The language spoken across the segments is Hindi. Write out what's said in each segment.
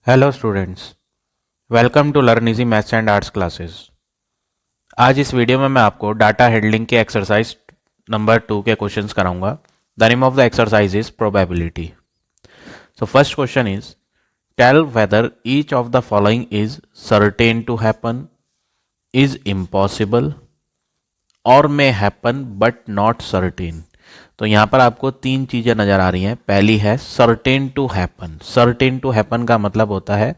Hello students, welcome to learn easy maths and arts classes. आज इस वीडियो में मैं आपको डाटा हैंडलिंग के एक्सरसाइज नंबर 2 के क्वेश्चंस कराऊंगा। The name of the exercise is probability. So first question is tell whether each of the following is certain to happen, is impossible और may happen but not certain. तो यहाँ पर आपको तीन चीज़ें नज़र आ रही हैं। पहली है certain to happen. Certain to happen का मतलब होता है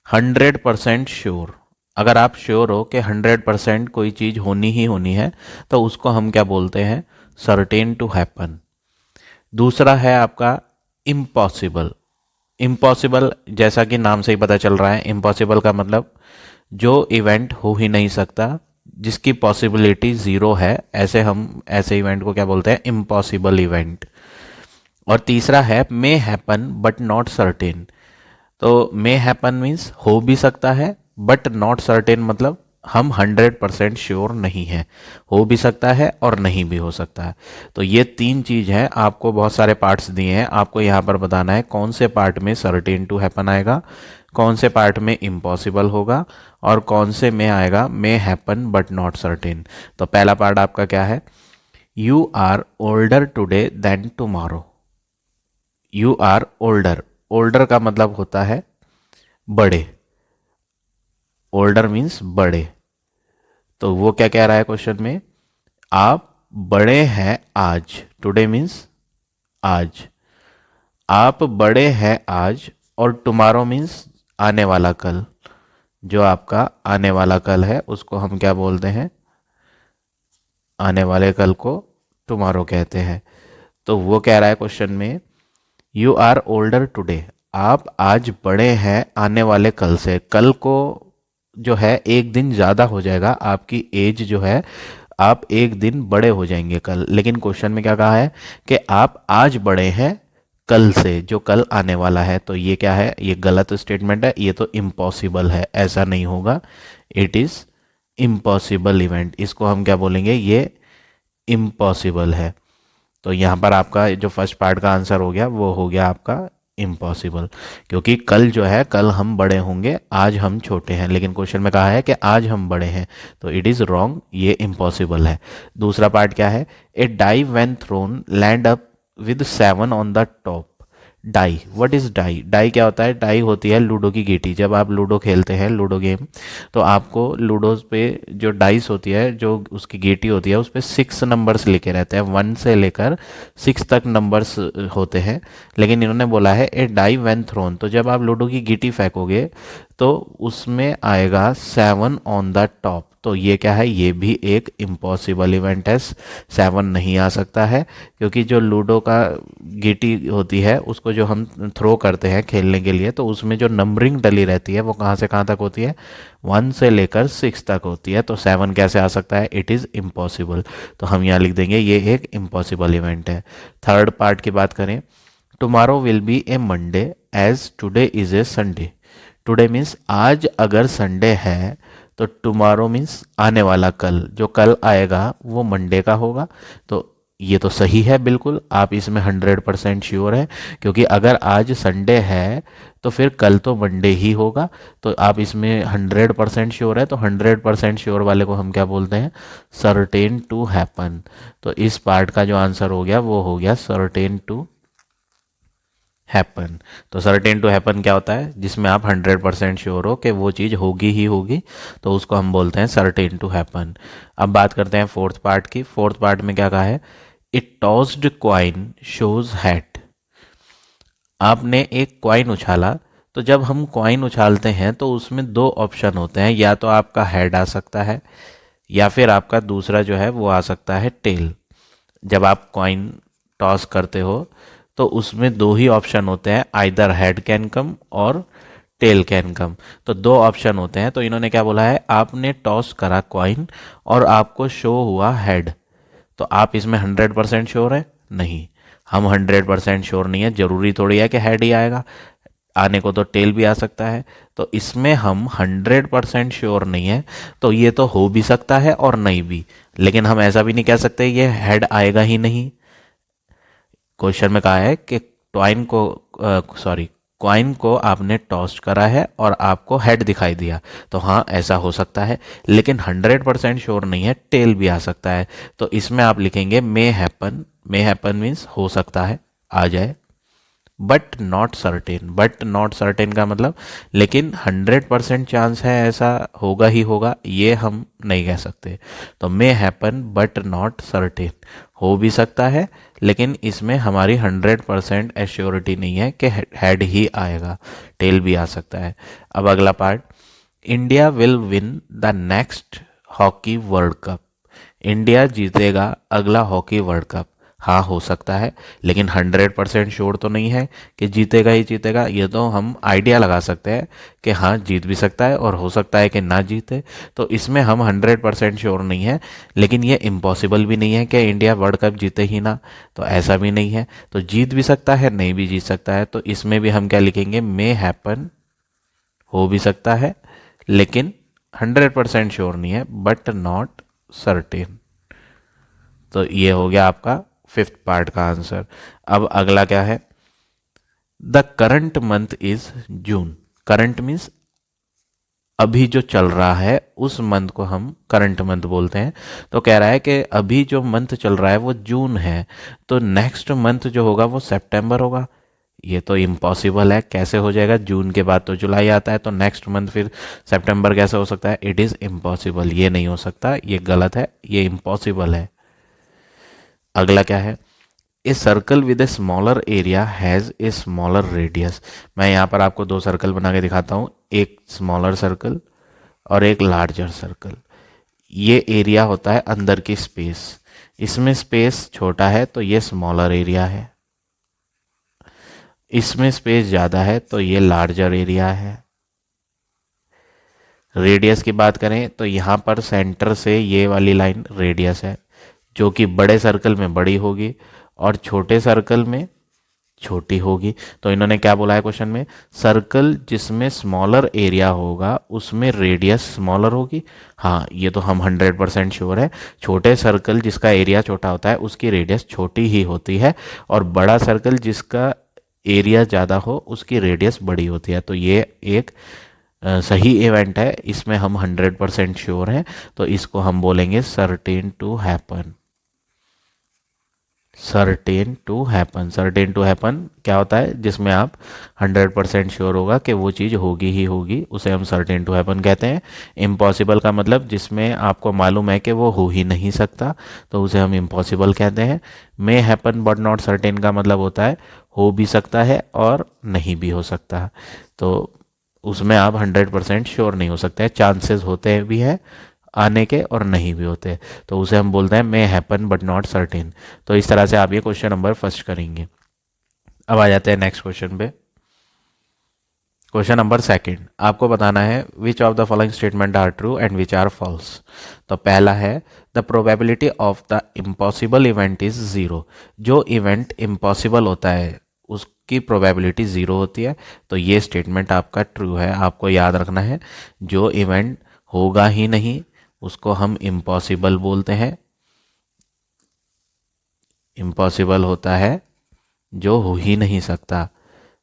100% श्योर। अगर आप श्योर हो कि 100% कोई चीज़ होनी ही होनी है तो उसको हम क्या बोलते हैं? Certain to happen. दूसरा है आपका इम्पॉसिबल। इम्पॉसिबल जैसा कि नाम से ही पता चल रहा है, इम्पॉसिबल का मतलब जो इवेंट हो ही नहीं सकता, जिसकी पॉसिबिलिटी ज़ीरो है, ऐसे इवेंट को क्या बोलते हैं? Impossible event. और तीसरा है मे हैपन बट नॉट सर्टेन। तो मे हैपन मीन्स हो भी सकता है, बट नॉट सर्टेन मतलब हम 100% श्योर नहीं है। हो भी सकता है और नहीं भी हो सकता है। तो ये तीन चीज़ हैं। आपको बहुत सारे पार्ट्स दिए हैं, आपको यहाँ पर बताना है कौन से पार्ट में सर्टेन टू हैपन आएगा, कौन से पार्ट में इम्पॉसिबल होगा और कौन से में आएगा may happen but not certain. तो पहला पार्ट आपका क्या है? You are older today than tomorrow. You are older. Older का मतलब होता है बड़े। ओल्डर मीन्स बड़े। तो वो क्या कह रहा है क्वेश्चन में? आप बड़े हैं आज। टुडे मीन्स आज। आप बड़े हैं आज। और टुमारो मीन्स आने वाला कल। जो आपका आने वाला कल है उसको हम क्या बोलते हैं? आने वाले कल को टुमारो कहते हैं। तो वो कह रहा है क्वेश्चन में यू आर ओल्डर टुडे। आप आज बड़े हैं आने वाले कल से। कल को जो है एक दिन ज़्यादा हो जाएगा, आपकी एज जो है, आप एक दिन बड़े हो जाएंगे कल। लेकिन क्वेश्चन में क्या कहा है कि आप आज बड़े हैं कल से, जो कल आने वाला है। तो ये क्या है? ये गलत स्टेटमेंट है, ये तो इम्पॉसिबल है, ऐसा नहीं होगा। It is impossible event. इसको हम क्या बोलेंगे? ये इम्पॉसिबल है। तो यहाँ पर आपका जो फर्स्ट पार्ट का आंसर हो गया वो हो गया आपका इम्पॉसिबल। क्योंकि कल जो है, कल हम बड़े होंगे, आज हम छोटे हैं। लेकिन क्वेश्चन में कहा है कि आज हम बड़े हैं, तो इट इज़ रॉन्ग, ये इम्पॉसिबल है। दूसरा पार्ट क्या है? A die when thrown land up with 7 on the top. Die, what is die? Die क्या होता है? डाई होती है लूडो की गीटी। जब आप लूडो खेलते हैं, लूडो गेम, तो आपको लूडो पे जो डाइस होती है, जो उसकी गीटी होती है, उस पर 6 नंबर्स लिखे रहते हैं। 1 से लेकर 6 तक नंबर्स होते हैं। लेकिन इन्होंने बोला है ए डाई व्हेन थ्रोन। तो जब आप लूडो की गीटी फेंकोगे तो उसमें आएगा 7 ऑन द टॉप। तो ये क्या है? ये भी एक इम्पॉसिबल इवेंट है। 7 नहीं आ सकता है, क्योंकि जो लूडो का गीटी होती है उसको जो हम थ्रो करते हैं खेलने के लिए, तो उसमें जो नंबरिंग डली रहती है वो कहाँ से कहाँ तक होती है? 1 से लेकर 6 तक होती है। तो 7 कैसे आ सकता है? It is impossible. तो हम यहाँ लिख देंगे ये एक इम्पॉसिबल इवेंट है। थर्ड पार्ट की बात करें, tomorrow will be a Monday as today is a Sunday. Today means आज अगर संडे है तो टुमारो मीन्स आने वाला कल, जो कल आएगा वो मंडे का होगा। तो ये तो सही है बिल्कुल, आप इसमें 100% श्योर है, क्योंकि अगर आज संडे है तो फिर कल तो मंडे ही होगा। तो आप इसमें 100% श्योर है, तो 100% श्योर वाले को हम क्या बोलते हैं? Certain to happen. तो इस पार्ट का जो आंसर हो गया वो हो गया सर्टेन टू हैपन। तो सर्टेन टू हैपन क्या होता है? जिसमें आप 100% श्योर हो कि वो चीज़ होगी ही होगी, तो उसको हम बोलते हैं सर्टेन टू हैपन। अब बात करते हैं फोर्थ पार्ट की। फोर्थ पार्ट में क्या कहा है? It tossed coin shows hat. आपने एक क्वाइन उछाला। तो जब हम क्वाइन उछालते हैं तो उसमें दो ऑप्शन होते हैं, या तो आपका हेड आ सकता है या फिर आपका दूसरा जो है वो आ सकता है टेल। जब आप कॉइन टॉस करते हो तो उसमें दो ही ऑप्शन होते हैं, आइदर हेड कैन कम और टेल कैन कम। तो दो ऑप्शन होते हैं। तो इन्होंने क्या बोला है? आपने टॉस करा कॉइन और आपको शो हुआ हेड। तो आप इसमें 100% श्योर है? नहीं, हम 100% श्योर नहीं है। जरूरी थोड़ी है कि हेड ही आएगा, आने को तो टेल भी आ सकता है। तो इसमें हम 100% श्योर नहीं है। तो ये तो हो भी सकता है और नहीं भी, लेकिन हम ऐसा भी नहीं कह सकते ये हेड आएगा ही नहीं। क्वेश्चन में कहा है कि क्वाइन को, सॉरी, कॉइन को आपने टॉस करा है और आपको हेड दिखाई दिया, तो हाँ ऐसा हो सकता है, लेकिन 100% श्योर नहीं है, टेल भी आ सकता है। तो इसमें आप लिखेंगे may happen. May happen means हो सकता है, आ जाए। But not certain, but not certain का मतलब लेकिन 100% चांस है ऐसा होगा ही होगा, ये हम नहीं कह सकते। तो मे हैपन बट नॉट सर्टेन, हो भी सकता है लेकिन इसमें हमारी 100% एश्योरिटी नहीं है कि हेड ही आएगा, टेल भी आ सकता है। अब अगला part, India will win the next hockey world cup. India जीतेगा अगला हॉकी वर्ल्ड कप। हाँ हो सकता है, लेकिन 100% श्योर तो नहीं है कि जीतेगा ही जीतेगा। ये तो हम आइडिया लगा सकते हैं कि हाँ जीत भी सकता है और हो सकता है कि ना जीते, तो इसमें हम 100% श्योर नहीं है। लेकिन ये इम्पॉसिबल भी नहीं है कि इंडिया वर्ल्ड कप जीते ही ना, तो ऐसा भी नहीं है। तो जीत भी सकता है, नहीं भी जीत सकता है। तो इसमें भी हम क्या लिखेंगे, मे हैपन, हो भी सकता है लेकिन 100% श्योर नहीं है, बट नॉट सर्टेन। तो ये हो गया आपका फिफ्थ पार्ट का आंसर। अब अगला क्या है, the current month is June. Current means अभी जो चल रहा है उस मंथ को हम करंट मंथ बोलते हैं। तो कह रहा है कि अभी जो मंथ चल रहा है वो जून है, तो नेक्स्ट मंथ जो होगा वो सितंबर होगा। ये तो इम्पॉसिबल है, कैसे हो जाएगा, जून के बाद तो जुलाई आता है, तो नेक्स्ट मंथ फिर सितंबर कैसे हो सकता है, इट इज़ इम्पॉसिबल, ये नहीं हो सकता, ये गलत है, ये इम्पॉसिबल है। अगला क्या है, a circle with a smaller area has a smaller radius. मैं यहाँ पर आपको दो सर्कल बना के दिखाता हूँ, एक स्मॉलर सर्कल और एक लार्जर सर्कल। ये एरिया होता है अंदर की स्पेस, इसमें स्पेस छोटा है तो ये स्मॉलर एरिया है, इसमें स्पेस ज़्यादा है तो ये लार्जर एरिया है। रेडियस की बात करें तो यहाँ पर सेंटर से ये वाली लाइन रेडियस है, जो कि बड़े सर्कल में बड़ी होगी और छोटे सर्कल में छोटी होगी। तो इन्होंने क्या बोला है क्वेश्चन में, सर्कल जिसमें स्मॉलर एरिया होगा उसमें रेडियस स्मॉलर होगी। हाँ ये तो हम 100% श्योर है, छोटे सर्कल जिसका एरिया छोटा होता है उसकी रेडियस छोटी ही होती है, और बड़ा सर्कल जिसका एरिया ज़्यादा हो उसकी रेडियस बड़ी होती है। तो ये एक सही इवेंट है, इसमें हम 100% श्योर हैं, तो इसको हम बोलेंगे certain to happen. Certain to happen, certain to happen क्या होता है, जिसमें आप 100% श्योर होगा कि वो चीज़ होगी ही होगी, उसे हम सर्टेन टू हैपन कहते हैं। इम्पॉसिबल का मतलब जिसमें आपको मालूम है कि वो हो ही नहीं सकता, तो उसे हम इम्पॉसिबल कहते हैं। मे हैपन बट नॉट सर्टेन का मतलब होता है हो भी सकता है और नहीं भी हो सकता, तो उसमें आप 100% श्योर नहीं हो सकते, चांसेस होते भी हैं आने के और नहीं भी होते, तो उसे हम बोलते हैं मे हैपन बट नॉट सर्टेन। तो इस तरह से आप ये क्वेश्चन नंबर फर्स्ट करेंगे। अब आ जाते हैं नेक्स्ट क्वेश्चन पे। क्वेश्चन नंबर सेकंड, आपको बताना है which of the following statement are true and which are false. तो पहला है the probability of the impossible event is zero. जो इवेंट इम्पॉसिबल होता है उसकी प्रोबेबिलिटी ज़ीरो होती है, तो ये स्टेटमेंट आपका ट्रू है। आपको याद रखना है, जो इवेंट होगा ही नहीं उसको हम इम्पॉसिबल बोलते हैं। इम्पॉसिबल होता है जो हो ही नहीं सकता,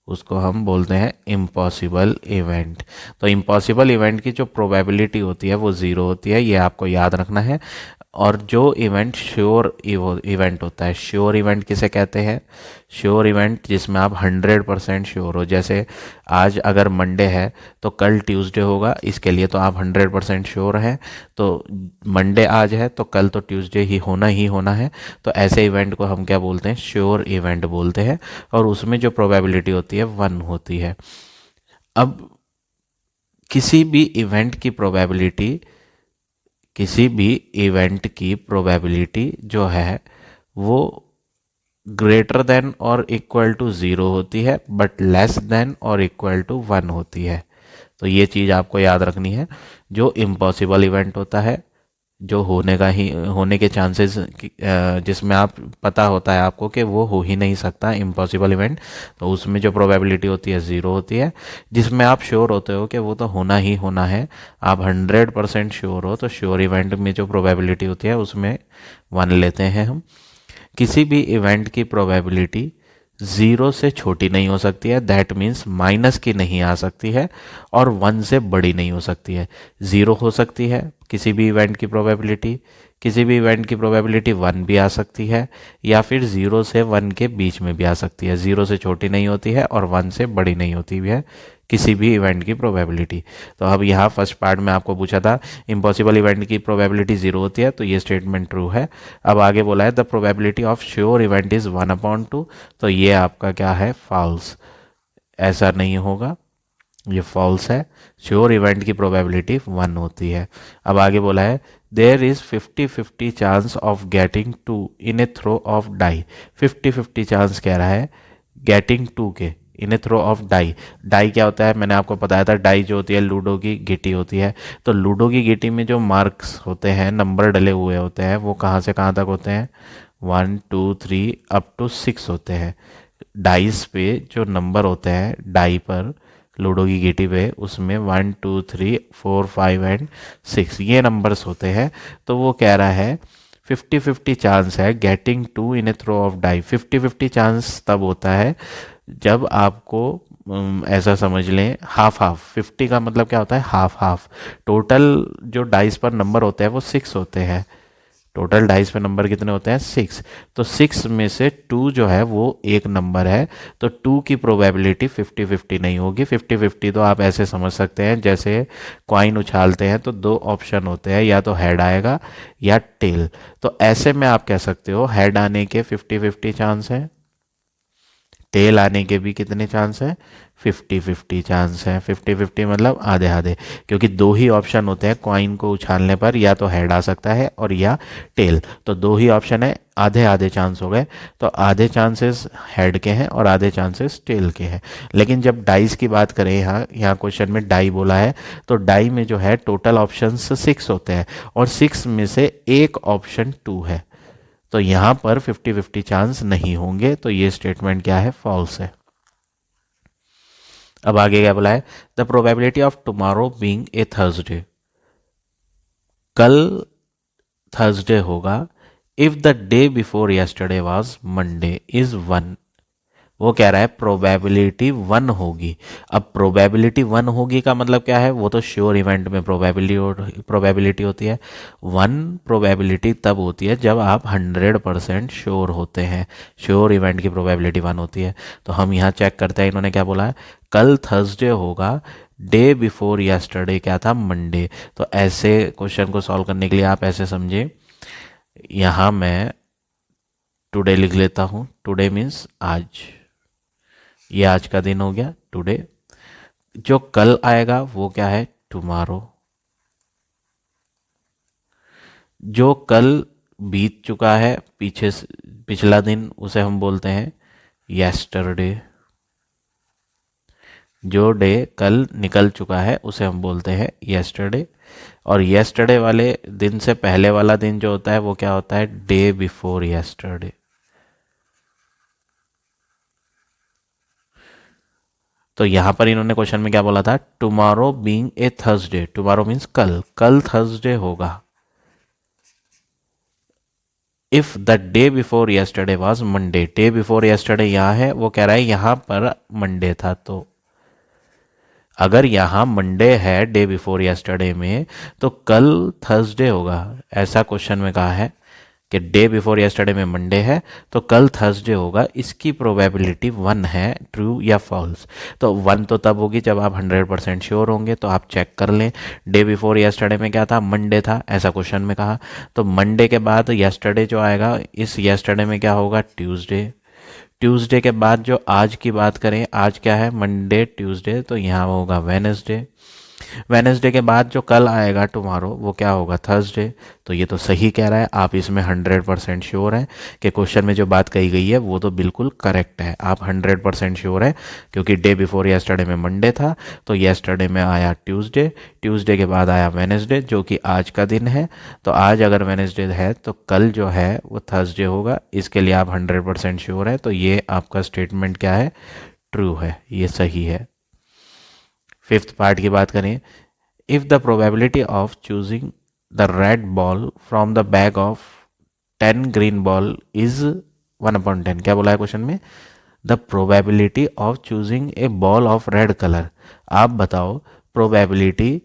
उसको हम बोलते हैं इम्पॉसिबल इवेंट। तो इम्पॉसिबल इवेंट की जो प्रोबेबिलिटी होती है वो ज़ीरो होती है, ये आपको याद रखना है। और जो इवेंट श्योर इवेंट होता है, श्योर इवेंट किसे कहते हैं, श्योर इवेंट जिसमें आप 100% श्योर हो। जैसे आज अगर मंडे है तो कल ट्यूसडे होगा, इसके लिए तो आप 100% श्योर हैं, तो मंडे आज है तो कल तो ट्यूसडे ही होना है। तो ऐसे इवेंट को हम क्या बोलते हैं, श्योर इवेंट बोलते हैं, और उसमें जो प्रोबेबिलिटी होती है 1 होती है। अब किसी भी इवेंट की प्रोबेबिलिटी, किसी भी इवेंट की प्रोबेबिलिटी जो है वो ग्रेटर देन और इक्वल टू 0 होती है, बट लेस देन और इक्वल टू 1 होती है। तो ये चीज़ आपको याद रखनी है। जो इम्पॉसिबल इवेंट होता है, जो होने के चांसेस जिसमें आप पता होता है आपको कि वो हो ही नहीं सकता इम्पॉसिबल इवेंट, तो उसमें जो प्रोबेबिलिटी होती है 0 होती है। जिसमें आप श्योर होते हो कि वो तो होना ही होना है, आप 100% श्योर हो, तो श्योर इवेंट में जो प्रोबेबिलिटी होती है उसमें 1 लेते हैं हम। किसी भी इवेंट की प्रोबेबिलिटी जीरो से छोटी नहीं हो सकती है, दैट मीन्स माइनस की नहीं आ सकती है, और वन से बड़ी नहीं हो सकती है। जीरो हो सकती है किसी भी इवेंट की प्रोबेबिलिटी, किसी भी इवेंट की प्रोबेबिलिटी वन भी आ सकती है, या फिर जीरो से वन के बीच में भी आ सकती है। जीरो से छोटी नहीं होती है और वन से बड़ी नहीं होती है किसी भी इवेंट की प्रोबेबिलिटी। तो अब यहाँ फर्स्ट पार्ट में आपको पूछा था इम्पॉसिबल इवेंट की प्रोबेबिलिटी जीरो होती है, तो ये स्टेटमेंट ट्रू है। अब आगे बोला है the probability of sure event is 1/2, तो ये आपका क्या है, फॉल्स। ऐसा नहीं होगा, ये फॉल्स है। श्योर इवेंट की प्रोबेबिलिटी 1 होती है। अब आगे बोला है there is 50-50 chance of getting 2 in a throw of die. 50-50 chance कह रहा है गेटिंग 2 के in a throw of die. Die क्या होता है, मैंने आपको बताया था, डाई जो होती है लूडो की गिटी होती है। तो लूडो की गिटी में जो मार्क्स होते हैं, नंबर डले हुए होते हैं, वो कहाँ से कहाँ तक होते हैं, 1 2 3 अप टू 6 होते हैं। डाइस पे जो नंबर होते हैं डाई पर, लूडो की गिटी पे, उसमें 1 2 3 4 5 एंड 6 ये नंबर्स होते हैं। तो वो कह रहा है 50-50 चांस है getting 2 in a throw of die. 50-50 chance तब होता है जब आपको ऐसा समझ लें हाफ हाफ। 50 का मतलब क्या होता है, हाफ हाफ। टोटल जो डाइस पर नंबर होते हैं वो 6 होते हैं। टोटल डाइस पे नंबर कितने होते हैं, 6। तो 6 में से 2 जो है वो एक नंबर है, तो 2 की प्रोबेबिलिटी 50-50 नहीं होगी। 50-50 तो आप ऐसे समझ सकते हैं जैसे कॉइन उछालते हैं तो दो ऑप्शन होते हैं, या तो हेड आएगा या टेल। तो ऐसे में आप कह सकते हो हेड आने के 50-50 चांस है, टेल आने के भी कितने चांस है, 50-50 चांस है। 50-50 मतलब आधे आधे, क्योंकि दो ही ऑप्शन होते हैं कॉइन को उछालने पर, या तो हेड आ सकता है और या टेल। तो दो ही ऑप्शन है, आधे आधे चांस हो गए। तो आधे चांसेस हेड के हैं और आधे चांसेस टेल के हैं। लेकिन जब डाइस की बात करें, यहाँ यहाँ क्वेश्चन में डाई बोला है, तो डाई में जो है टोटल ऑप्शंस 6 होते हैं और 6 में से एक ऑप्शन 2 है। तो यहां पर 50-50 चांस नहीं होंगे, तो ये स्टेटमेंट क्या है, फॉल्स है। अब आगे क्या बोला है, the probability of tomorrow being a Thursday, कल थर्सडे होगा, if the day before yesterday was Monday is 1। वो कह रहा है प्रोबेबिलिटी 1 होगी। अब प्रोबेबिलिटी 1 होगी का मतलब क्या है, वो तो श्योर इवेंट में प्रोबेबिलिटी होती है। 1 प्रोबेबिलिटी तब होती है जब आप 100% श्योर होते हैं। श्योर इवेंट की प्रोबेबिलिटी 1 होती है। तो हम यहाँ चेक करते हैं इन्होंने क्या बोला है, कल थर्सडे होगा, डे बिफोर यस्टरडे क्या था, मंडे। तो ऐसे क्वेश्चन को सॉल्व करने के लिए आप ऐसे समझे, यहाँ मैं टुडे लिख लेता हूँ। टुडे मीन्स आज, ये आज का दिन हो गया टुडे। जो कल आएगा वो क्या है, टुमारो। जो कल बीत चुका है, पिछला दिन, उसे हम बोलते हैं यस्टरडे। जो डे कल निकल चुका है उसे हम बोलते हैं यस्टरडे। और यस्टरडे वाले दिन से पहले वाला दिन जो होता है वो क्या होता है, डे बिफोर यस्टरडे। तो यहां पर इन्होंने क्वेश्चन में क्या बोला था, tomorrow being a Thursday. Tomorrow means कल, कल थर्सडे होगा। If the day before yesterday was Monday, day before yesterday यहां है, वो कह रहा है यहां पर मंडे था। तो अगर यहां मंडे है डे बिफोर यस्टरडे में, तो कल थर्सडे होगा। ऐसा क्वेश्चन में कहा है कि डे बिफोर यस्टरडे में मंडे है तो कल थर्सडे होगा। इसकी प्रोबेबिलिटी 1 है, ट्रू या फॉल्स। तो 1 तो तब होगी जब आप 100% श्योर होंगे। तो आप चेक कर लें, डे बिफोर यस्टरडे में क्या था, मंडे था, ऐसा क्वेश्चन में कहा। तो मंडे के बाद यस्टरडे जो आएगा, इस यस्टरडे में क्या होगा, ट्यूसडे। ट्यूसडे के बाद जो आज की बात करें, आज क्या है, मंडे ट्यूसडे, तो यहाँ होगा वेनेसडे। वेनेसडे के बाद जो कल आएगा टुमारो, वो क्या होगा, थर्सडे। तो ये तो सही कह रहा है, आप इसमें 100% श्योर हैं कि क्वेश्चन में जो बात कही गई है वो तो बिल्कुल करेक्ट है। आप 100% श्योर हैं क्योंकि डे बिफोर यस्टरडे में मंडे था, तो यस्टरडे में आया ट्यूसडे, ट्यूसडे के बाद आया वेनेसडे जो कि आज का दिन है। तो आज अगर वेनेसडे है तो कल जो है वो थर्सडे होगा। इसके लिए आप 100% श्योर हैं। तो ये आपका स्टेटमेंट क्या है, ट्रू है, ये सही है। फिफ्थ पार्ट की बात करें, if the probability of choosing the red ball from the bag of 10 green ball is 1/10। क्या बोला है क्वेश्चन में, the probability of choosing a ball of red colour. आप बताओ प्रोबेबिलिटी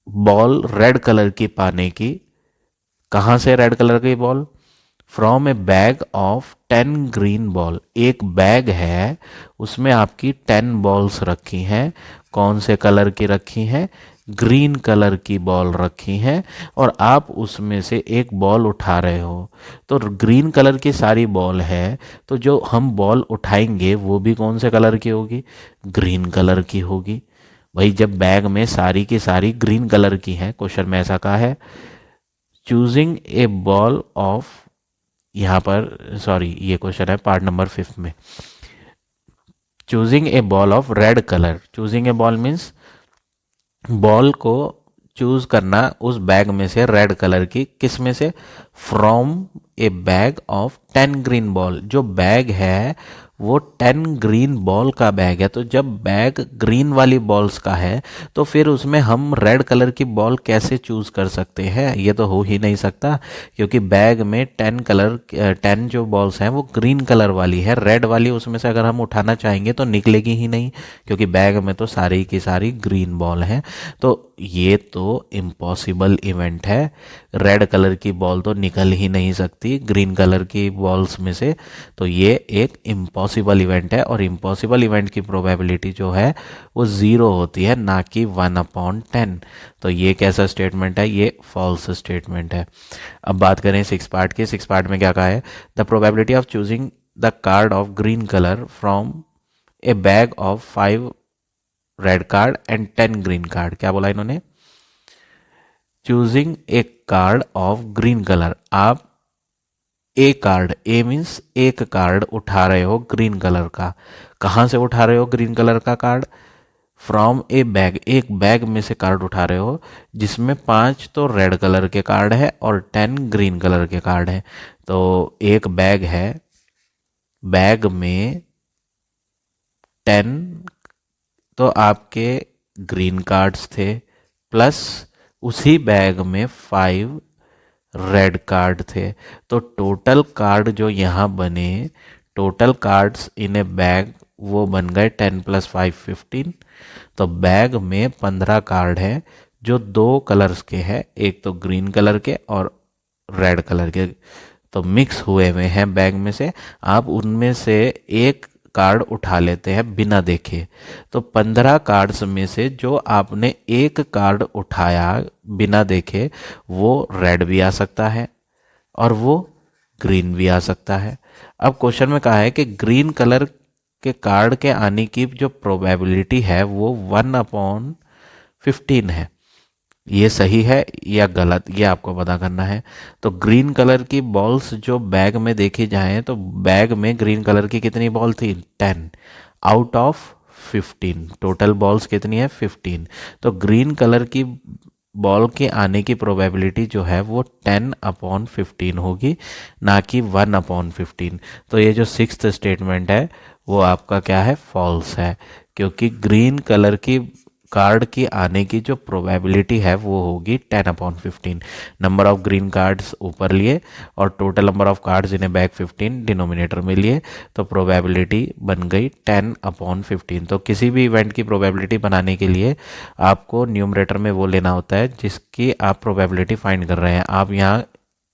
बॉल रेड कलर की पाने की। कहाँ से रेड कलर की ball? From A bag of 10 green ball. एक बैग है, उसमें आपकी 10 बॉल्स रखी हैं। कौन से कलर की रखी हैं? ग्रीन कलर की बॉल रखी हैं, और आप उसमें से एक बॉल उठा रहे हो। तो ग्रीन कलर की सारी बॉल है, तो जो हम बॉल उठाएंगे वो भी कौन से कलर की होगी? ग्रीन कलर की होगी। भाई जब बैग में सारी की सारी ग्रीन कलर की हैं, क्वेश्चन में ऐसा कहा है चूजिंग ए बॉल ऑफ, यहाँ पर सॉरी ये क्वेश्चन है पार्ट नंबर 5 में, choosing a ball of red colour. Choosing a ball means ball को चूज करना उस बैग में से रेड कलर की। किस में से? From A bag of 10 green ball. जो बैग है वो 10 ग्रीन बॉल का बैग है। तो जब बैग ग्रीन वाली बॉल्स का है तो फिर उसमें हम रेड कलर की बॉल कैसे चूज कर सकते हैं? ये तो हो ही नहीं सकता, क्योंकि बैग में 10 जो बॉल्स हैं वो ग्रीन कलर वाली है। रेड वाली उसमें से अगर हम उठाना चाहेंगे तो निकलेगी ही नहीं, क्योंकि बैग में तो सारी की सारी ग्रीन बॉल हैं। तो ये तो इम्पॉसिबल इवेंट है। रेड कलर की बॉल तो निकल ही नहीं सकती ग्रीन कलर की बॉल्स में से। तो ये एक इम्पॉसिबल इवेंट है, और इम्पॉसिबल इवेंट की प्रोबेबिलिटी जो है वो 0 होती है, ना कि 1/10। तो ये कैसा स्टेटमेंट है? ये फॉल्स स्टेटमेंट है। अब बात करें 6 पार्ट की। 6 पार्ट में क्या कहा है? The probability of choosing the card of green colour from A bag of 5 red card and 10 green card. क्या बोला इन्होंने? Choosing a card of green colour. आप ए कार्ड, ए मीन्स एक कार्ड उठा रहे हो ग्रीन कलर का। कहाँ से उठा रहे हो ग्रीन कलर का कार्ड? From A bag. एक बैग में से कार्ड उठा रहे हो जिसमें 5 तो रेड कलर के कार्ड है और 10 ग्रीन कलर के कार्ड है। तो एक बैग है, बैग में 10 तो आपके ग्रीन कार्ड्स थे, प्लस उसी बैग में 5 रेड कार्ड थे। तो टोटल कार्ड जो यहाँ बने, total cards in A bag, वो बन गए 10 + 5 15। तो बैग में 15 कार्ड हैं जो 2 कलर्स के हैं, एक तो ग्रीन कलर के और रेड कलर के। तो मिक्स हुए हुए हैं बैग में से। आप उनमें से एक कार्ड उठा लेते हैं बिना देखे। तो 15 कार्ड्स में से जो आपने एक कार्ड उठाया बिना देखे, वो रेड भी आ सकता है और वो ग्रीन भी आ सकता है। अब क्वेश्चन में कहा है कि ग्रीन कलर के कार्ड के आने की जो प्रोबेबिलिटी है वो 1/15 है। ये सही है या गलत, ये आपको पता करना है। तो ग्रीन कलर की बॉल्स जो बैग में देखी जाएं, तो बैग में ग्रीन कलर की कितनी बॉल थी? 10 आउट ऑफ 15। टोटल बॉल्स कितनी है? 15। तो ग्रीन कलर की बॉल के आने की प्रोबेबिलिटी जो है वो 10/15 होगी, ना कि 1/15। तो ये जो 6th स्टेटमेंट है वो आपका क्या है? फॉल्स है, क्योंकि ग्रीन कलर की कार्ड की आने की जो प्रोबेबिलिटी है वो होगी 10/15। नंबर ऑफ ग्रीन कार्ड्स ऊपर लिए और total number of cards in A bag 15 denominator में लिए, तो प्रोबेबिलिटी बन गई 10/15। तो किसी भी इवेंट की प्रोबेबिलिटी बनाने के लिए आपको न्यूमरेटर में वो लेना होता है जिसकी आप प्रोबेबिलिटी फाइंड कर रहे हैं। आप यहाँ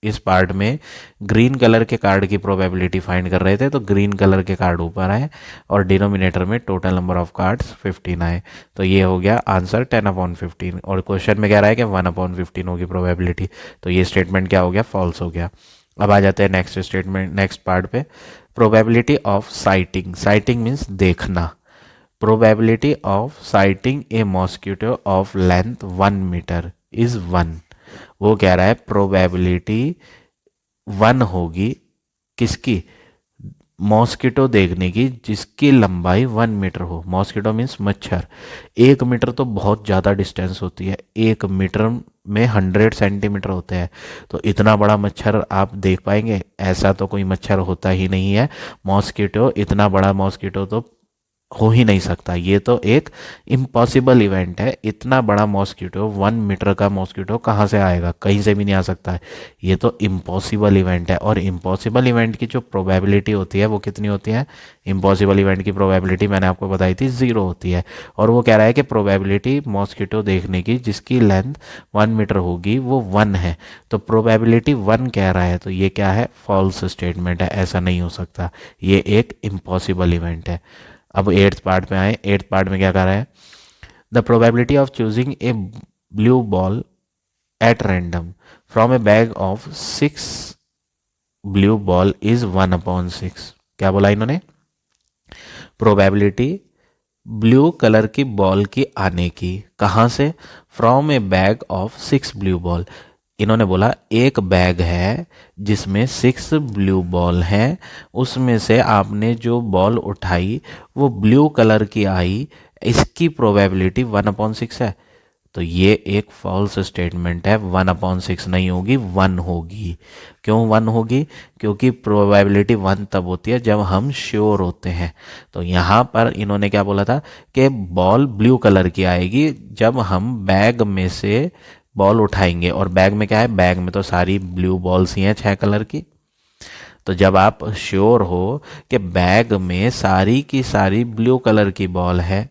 इस पार्ट में ग्रीन कलर के कार्ड की प्रोबेबिलिटी फाइंड कर रहे थे, तो ग्रीन कलर के कार्ड ऊपर आए और डिनोमिनेटर में टोटल नंबर ऑफ कार्ड्स 15 आए। तो ये हो गया आंसर 10/15। और क्वेश्चन में कह रहा है कि 1/15 होगी प्रोबेबिलिटी। तो ये स्टेटमेंट क्या हो गया? फॉल्स हो गया। अब आ जाते हैं नेक्स्ट स्टेटमेंट, नेक्स्ट पार्ट पे। Probability of sighting. Sighting means देखना। Probability of sighting a mosquito of length 1 metre is 1। वो कह रहा है प्रोबेबिलिटी 1 होगी किसकी? मॉस्किटो देखने की जिसकी लंबाई 1 मीटर हो। मॉस्किटो मीन्स मच्छर। 1 मीटर तो बहुत ज़्यादा डिस्टेंस होती है, 1 मीटर में 100 सेंटीमीटर होते हैं। तो इतना बड़ा मच्छर आप देख पाएंगे? ऐसा तो कोई मच्छर होता ही नहीं है। मॉस्किटो, इतना बड़ा मॉस्किटो तो हो ही नहीं सकता, ये तो एक इम्पॉसिबल इवेंट है। इतना बड़ा मॉस्किटो, 1 मीटर का मॉस्किटो कहाँ से आएगा, कहीं से भी नहीं आ सकता है। ये तो इम्पॉसिबल इवेंट है। और इम्पॉसिबल इवेंट की जो प्रोबेबिलिटी होती है वो कितनी होती है, इम्पॉसिबल इवेंट की प्रोबेबिलिटी मैंने आपको बताई थी 0 होती है। और वो कह रहा है कि प्रोबेबिलिटी मॉस्किटो देखने की जिसकी लेंथ 1 मीटर होगी वो 1 है। तो प्रोबेबिलिटी 1 कह रहा है, तो ये क्या है, फॉल्स स्टेटमेंट है, ऐसा नहीं हो सकता, ये एक इम्पॉसिबल इवेंट है। अब एट्थ पार्ट में आए। एट्थ पार्ट में क्या कर रहा है, the probability of choosing a blue ball at random from A bag of 6 blue ball is 1/6। क्या बोला इन्होंने, प्रोबेबिलिटी ब्लू कलर की बॉल की आने की, कहाँ से, from A bag of 6 blue ball. इन्होंने बोला एक बैग है जिसमें 6 ब्लू बॉल हैं, उसमें से आपने जो बॉल उठाई वो ब्लू कलर की आई, इसकी प्रोबेबिलिटी 1/6 है। तो ये एक फॉल्स स्टेटमेंट है, 1/6 नहीं होगी, 1 होगी। क्यों 1 होगी, क्योंकि प्रोबेबिलिटी 1 तब होती है जब हम श्योर होते हैं। तो यहाँ पर इन्होंने क्या बोला था कि बॉल ब्लू कलर की आएगी जब हम बैग में से बॉल उठाएंगे। और बैग में क्या है, बैग में तो सारी ब्लू बॉल्स ही हैं 6 कलर की। तो जब आप श्योर हो कि बैग में सारी की सारी ब्लू कलर की बॉल है,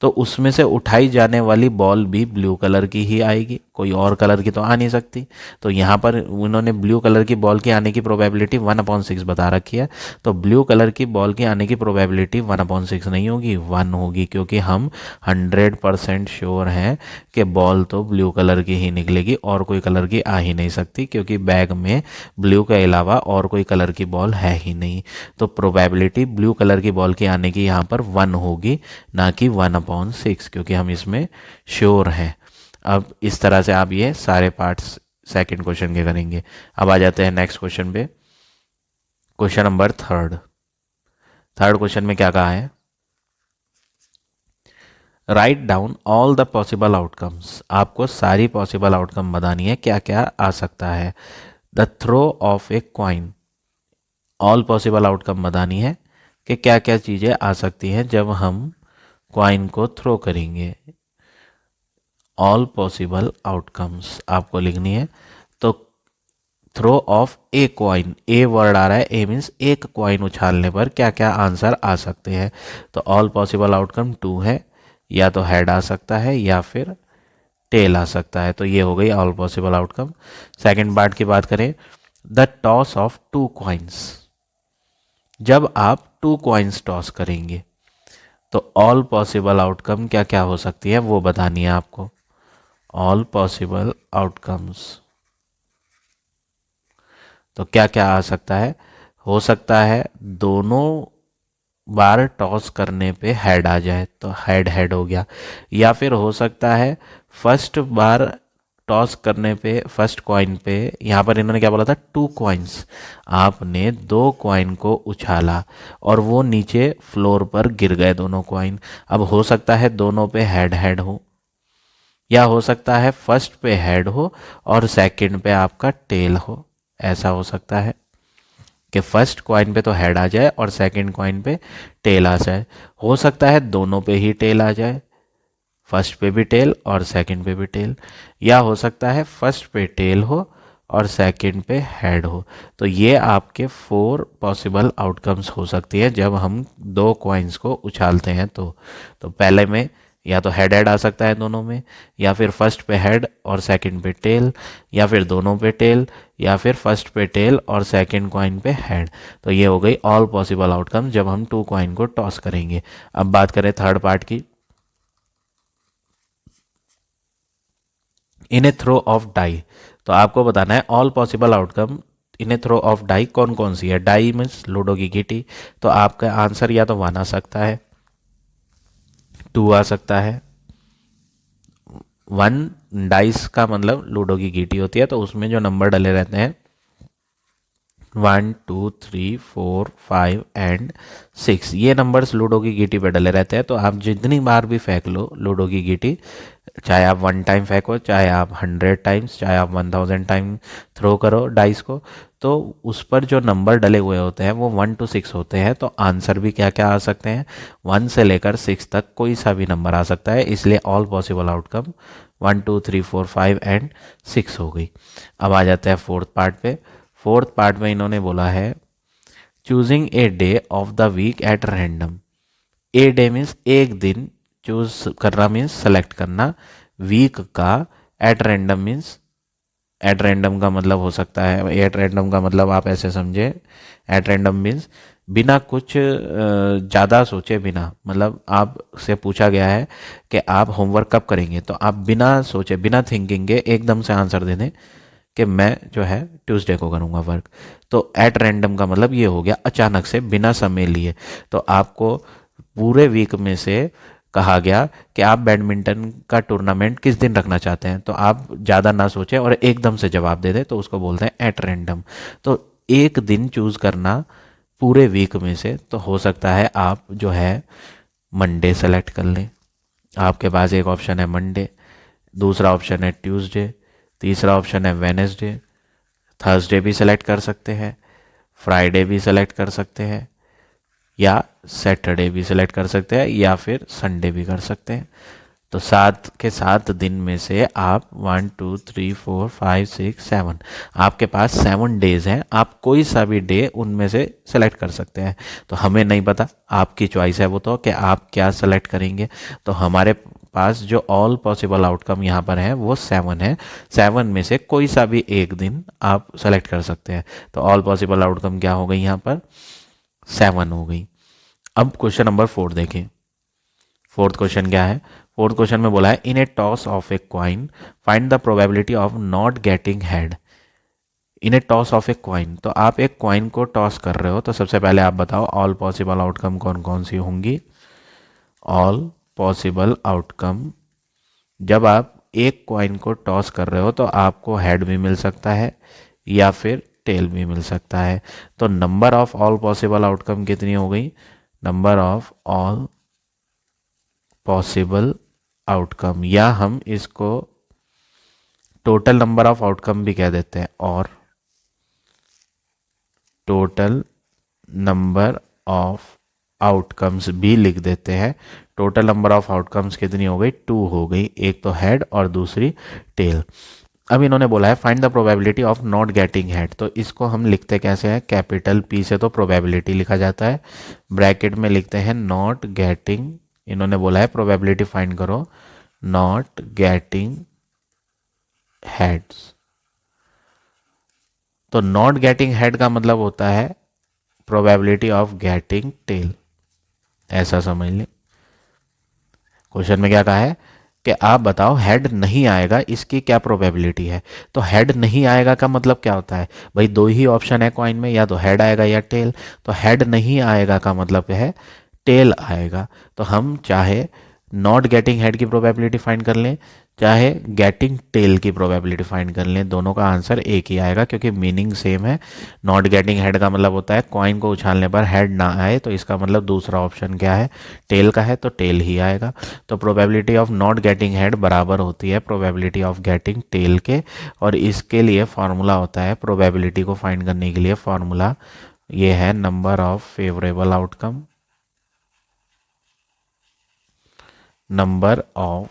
तो उसमें से उठाई जाने वाली बॉल भी ब्लू कलर की ही आएगी, कोई और कलर की तो आ नहीं सकती। तो यहाँ पर उन्होंने ब्लू कलर की बॉल की आने की प्रोबेबिलिटी 1/6 बता रखी है। तो ब्लू कलर की बॉल की आने की प्रोबेबिलिटी 1/6 नहीं होगी, 1 होगी, क्योंकि हम 100% श्योर हैं कि बॉल तो ब्लू कलर की ही निकलेगी और कोई कलर की आ ही नहीं सकती, क्योंकि बैग में ब्लू के अलावा और कोई कलर की बॉल है ही नहीं। तो प्रोबेबिलिटी ब्लू कलर की बॉल की आने की यहाँ पर 1 होगी, ना कि 1/6, क्योंकि हम इसमें श्योर हैं। अब इस तरह से आप ये सारे पार्ट्स सेकंड क्वेश्चन के करेंगे। अब आ जाते हैं नेक्स्ट क्वेश्चन पे, question number third. Third question में क्या कहा है, write down all the possible outcomes. आपको सारी पॉसिबल आउटकम बतानी है, क्या क्या आ सकता है। The throw of a coin, all possible outcome बतानी है कि क्या क्या चीज़ें आ सकती हैं जब हम क्वाइन को थ्रो करेंगे। ऑल पॉसिबल आउटकम्स आपको लिखनी है। तो throw of a coin, a word आ रहा है, ए मीन्स एक क्वाइन उछालने पर क्या क्या आंसर आ सकते हैं। तो ऑल पॉसिबल आउटकम 2 है, या तो हेड आ सकता है या फिर टेल आ सकता है। तो ये हो गई all possible outcome. Second part की बात करें, द टॉस ऑफ 2 क्वाइंस, जब आप 2 क्वाइंस टॉस करेंगे तो ऑल पॉसिबल आउटकम क्या क्या हो सकती है वो बतानी है आपको। ऑल पॉसिबल आउटकम्स, तो क्या क्या आ सकता है, हो सकता है दोनों बार टॉस करने पे हेड आ जाए, तो हेड हेड हो गया। या फिर हो सकता है फर्स्ट बार टॉस करने पे, फर्स्ट कॉइन पे, यहाँ पर इन्होंने क्या बोला था, 2 कॉइन्स, आपने 2 कॉइन को उछाला और वो नीचे फ्लोर पर गिर गए दोनों कॉइन। अब हो सकता है दोनों पे हेड हेड हो, या हो सकता है फर्स्ट पे हेड हो और सेकंड पे आपका टेल हो। ऐसा हो सकता है कि फर्स्ट कॉइन पे तो हेड आ जाए और सेकंड कॉइन पे टेल आ जाए। हो सकता है दोनों पे ही टेल आ जाए, फर्स्ट पे भी टेल और सेकंड पे भी टेल। या हो सकता है फर्स्ट पे टेल हो और सेकंड पे हेड हो। तो ये आपके 4 पॉसिबल आउटकम्स हो सकती है जब हम 2 कॉइन्स को उछालते हैं। तो पहले में या तो हेड हेड आ सकता है दोनों में, या फिर फर्स्ट पे हेड और सेकंड पे टेल, या फिर दोनों पे टेल, या फिर फर्स्ट पे टेल और सेकंड कॉइन पे हेड। तो ये हो गई ऑल पॉसिबल आउटकम जब हम 2 कॉइन को टॉस करेंगे। अब बात करें थर्ड पार्ट की, in a throw of die. तो आपको बताना है all possible outcome in a throw of die कौन कौन सी है। डाई मीन्स लूडो की गीटी। तो आपका आंसर या तो 1 आ सकता है, 2 आ सकता है। 1 डाइस का मतलब लूडो की गीटी होती है, तो उसमें जो नंबर डले रहते हैं 1 2 3 4 5 एंड 6, ये नंबर्स लूडो की गीटी पे डले रहते हैं। तो आप जितनी बार भी फेंक लो लूडो की गीटी, चाहे आप 1 टाइम फेंको, चाहे आप 100 टाइम्स, चाहे आप 1000 टाइम थ्रो करो डाइस को, तो उस पर जो नंबर डले हुए होते हैं वो 1 to 6 होते हैं। तो आंसर भी क्या क्या आ सकते हैं, 1 से लेकर 6 तक कोई सा भी नंबर आ सकता है। इसलिए ऑल पॉसिबल आउटकम 1 2 3 4 5 एंड 6 हो गई। अब आ जाते हैं फोर्थ पार्ट पे। फोर्थ पार्ट में इन्होंने बोला है choosing a day of the week at random. A day means एक दिन, चूज करना मीन्स सेलेक्ट करना, वीक का at random means, at random का मतलब हो सकता है, एट रैंडम का मतलब आप ऐसे समझे, एट रैंडम मीन्स बिना कुछ ज़्यादा सोचे, बिना मतलब आपसे पूछा गया है कि आप होमवर्क कब करेंगे, तो आप बिना सोचे बिना थिंकिंग के एकदम से आंसर दे दें कि मैं जो है ट्यूसडे को करूँगा वर्क। तो एट रैंडम का मतलब ये हो गया अचानक से बिना समय लिए। तो आपको पूरे वीक में से कहा गया कि आप बैडमिंटन का टूर्नामेंट किस दिन रखना चाहते हैं, तो आप ज़्यादा ना सोचें और एकदम से जवाब दे दें, तो उसको बोलते हैं एट रैंडम। तो एक दिन चूज करना पूरे वीक में से, तो हो सकता है आप जो है मंडे सेलेक्ट कर लें। आपके पास एक ऑप्शन है मंडे, दूसरा ऑप्शन है ट्यूसडे, तीसरा ऑप्शन है वेनेसडे, थर्सडे भी सेलेक्ट कर सकते हैं, फ्राइडे भी सेलेक्ट कर सकते हैं, या सैटरडे भी सेलेक्ट कर सकते हैं, या फिर संडे भी कर सकते हैं। तो 7 के 7 दिन में से आप 1 2 3 4 5 6 7, आपके पास 7 डेज हैं, आप कोई सा भी डे उनमें से सेलेक्ट कर सकते हैं। तो हमें नहीं पता, आपकी चॉइस है वो, तो कि आप क्या सेलेक्ट करेंगे। तो हमारे पास जो ऑल पॉसिबल आउटकम यहाँ पर है वो 7 है। 7 में से कोई सा भी एक दिन आप सेलेक्ट कर सकते हैं। तो ऑल पॉसिबल आउटकम क्या हो गई यहाँ पर, 7 हो गई। अब क्वेश्चन नंबर 4 देखें। फोर्थ क्वेश्चन क्या है, फोर्थ क्वेश्चन में बोला है in a toss of a coin find the probability of not getting head. In a toss of a coin, तो आप एक क्वाइन को टॉस कर रहे हो, तो सबसे पहले आप बताओ ऑल पॉसिबल आउटकम कौन कौन सी होंगी। ऑल पॉसिबल आउटकम, जब आप एक क्वाइन को टॉस कर रहे हो तो आपको हेड भी मिल सकता है या फिर टेल भी मिल सकता है। तो number of all possible outcome कितनी हो गई, number of all possible outcome, या हम इसको टोटल नंबर ऑफ आउटकम भी कह देते हैं, और टोटल नंबर ऑफ आउटकम्स भी लिख देते हैं। टोटल नंबर ऑफ आउटकम्स कितनी हो गई, 2 हो गई, एक तो हेड और दूसरी टेल। अब इन्होंने बोला है find the probability of not getting head, तो इसको हम लिखते कैसे हैं, कैपिटल पी से तो प्रोबेबिलिटी लिखा जाता है, ब्रैकेट में लिखते हैं नॉट गेटिंग। इन्होंने बोला है प्रोबेबिलिटी फाइंड करो नॉट गेटिंग हेड्स। तो नॉट गेटिंग हेड का मतलब होता है प्रोबेबिलिटी ऑफ गेटिंग टेल, ऐसा समझ लें। क्वेश्चन में क्या कहा है कि आप बताओ हेड नहीं आएगा इसकी क्या प्रोबेबिलिटी है। तो हेड नहीं आएगा का मतलब क्या होता है भाई, दो ही ऑप्शन है कॉइन में, या तो हेड आएगा या टेल। तो हेड नहीं आएगा का मतलब है टेल आएगा। तो हम चाहे नॉट गेटिंग हेड की प्रोबेबिलिटी फाइंड कर लें, चाहे गेटिंग टेल की प्रोबेबिलिटी फाइंड कर लें, दोनों का आंसर एक ही आएगा क्योंकि मीनिंग सेम है। नॉट गेटिंग हेड का मतलब होता है कॉइन को उछालने पर हेड ना आए, तो इसका मतलब दूसरा ऑप्शन क्या है, टेल का है, तो टेल ही आएगा। तो probability of not getting head बराबर होती है प्रोबेबिलिटी ऑफ गेटिंग टेल के, और इसके लिए फॉर्मूला होता है, प्रोबेबिलिटी को फाइंड करने के लिए फॉर्मूला ये है number of favourable outcome, number of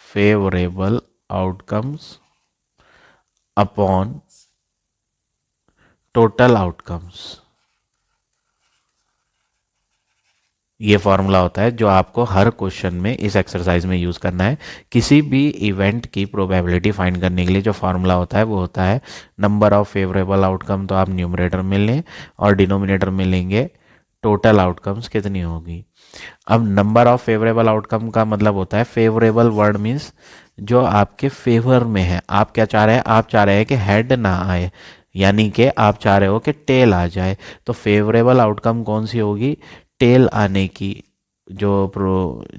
favourable outcomes upon total outcomes. ये फॉर्मूला होता है जो आपको हर क्वेश्चन में इस एक्सरसाइज में यूज करना है। किसी भी इवेंट की प्रोबेबिलिटी फाइंड करने के लिए जो फॉर्मूला होता है वो होता है नंबर ऑफ फेवरेबल आउटकम, तो आप न्यूमरेटर में लें और डिनोमिनेटर में लेंगे टोटल आउटकम्स कितनी होगी। अब नंबर ऑफ फेवरेबल आउटकम का मतलब होता है, फेवरेबल वर्ड मीन्स जो आपके फेवर में है। आप क्या चाह रहे हैं, आप चाह रहे हैं कि हेड ना आए, यानी कि आप चाह रहे हो कि टेल आ जाए। तो फेवरेबल आउटकम कौन सी होगी, टेल आने की जो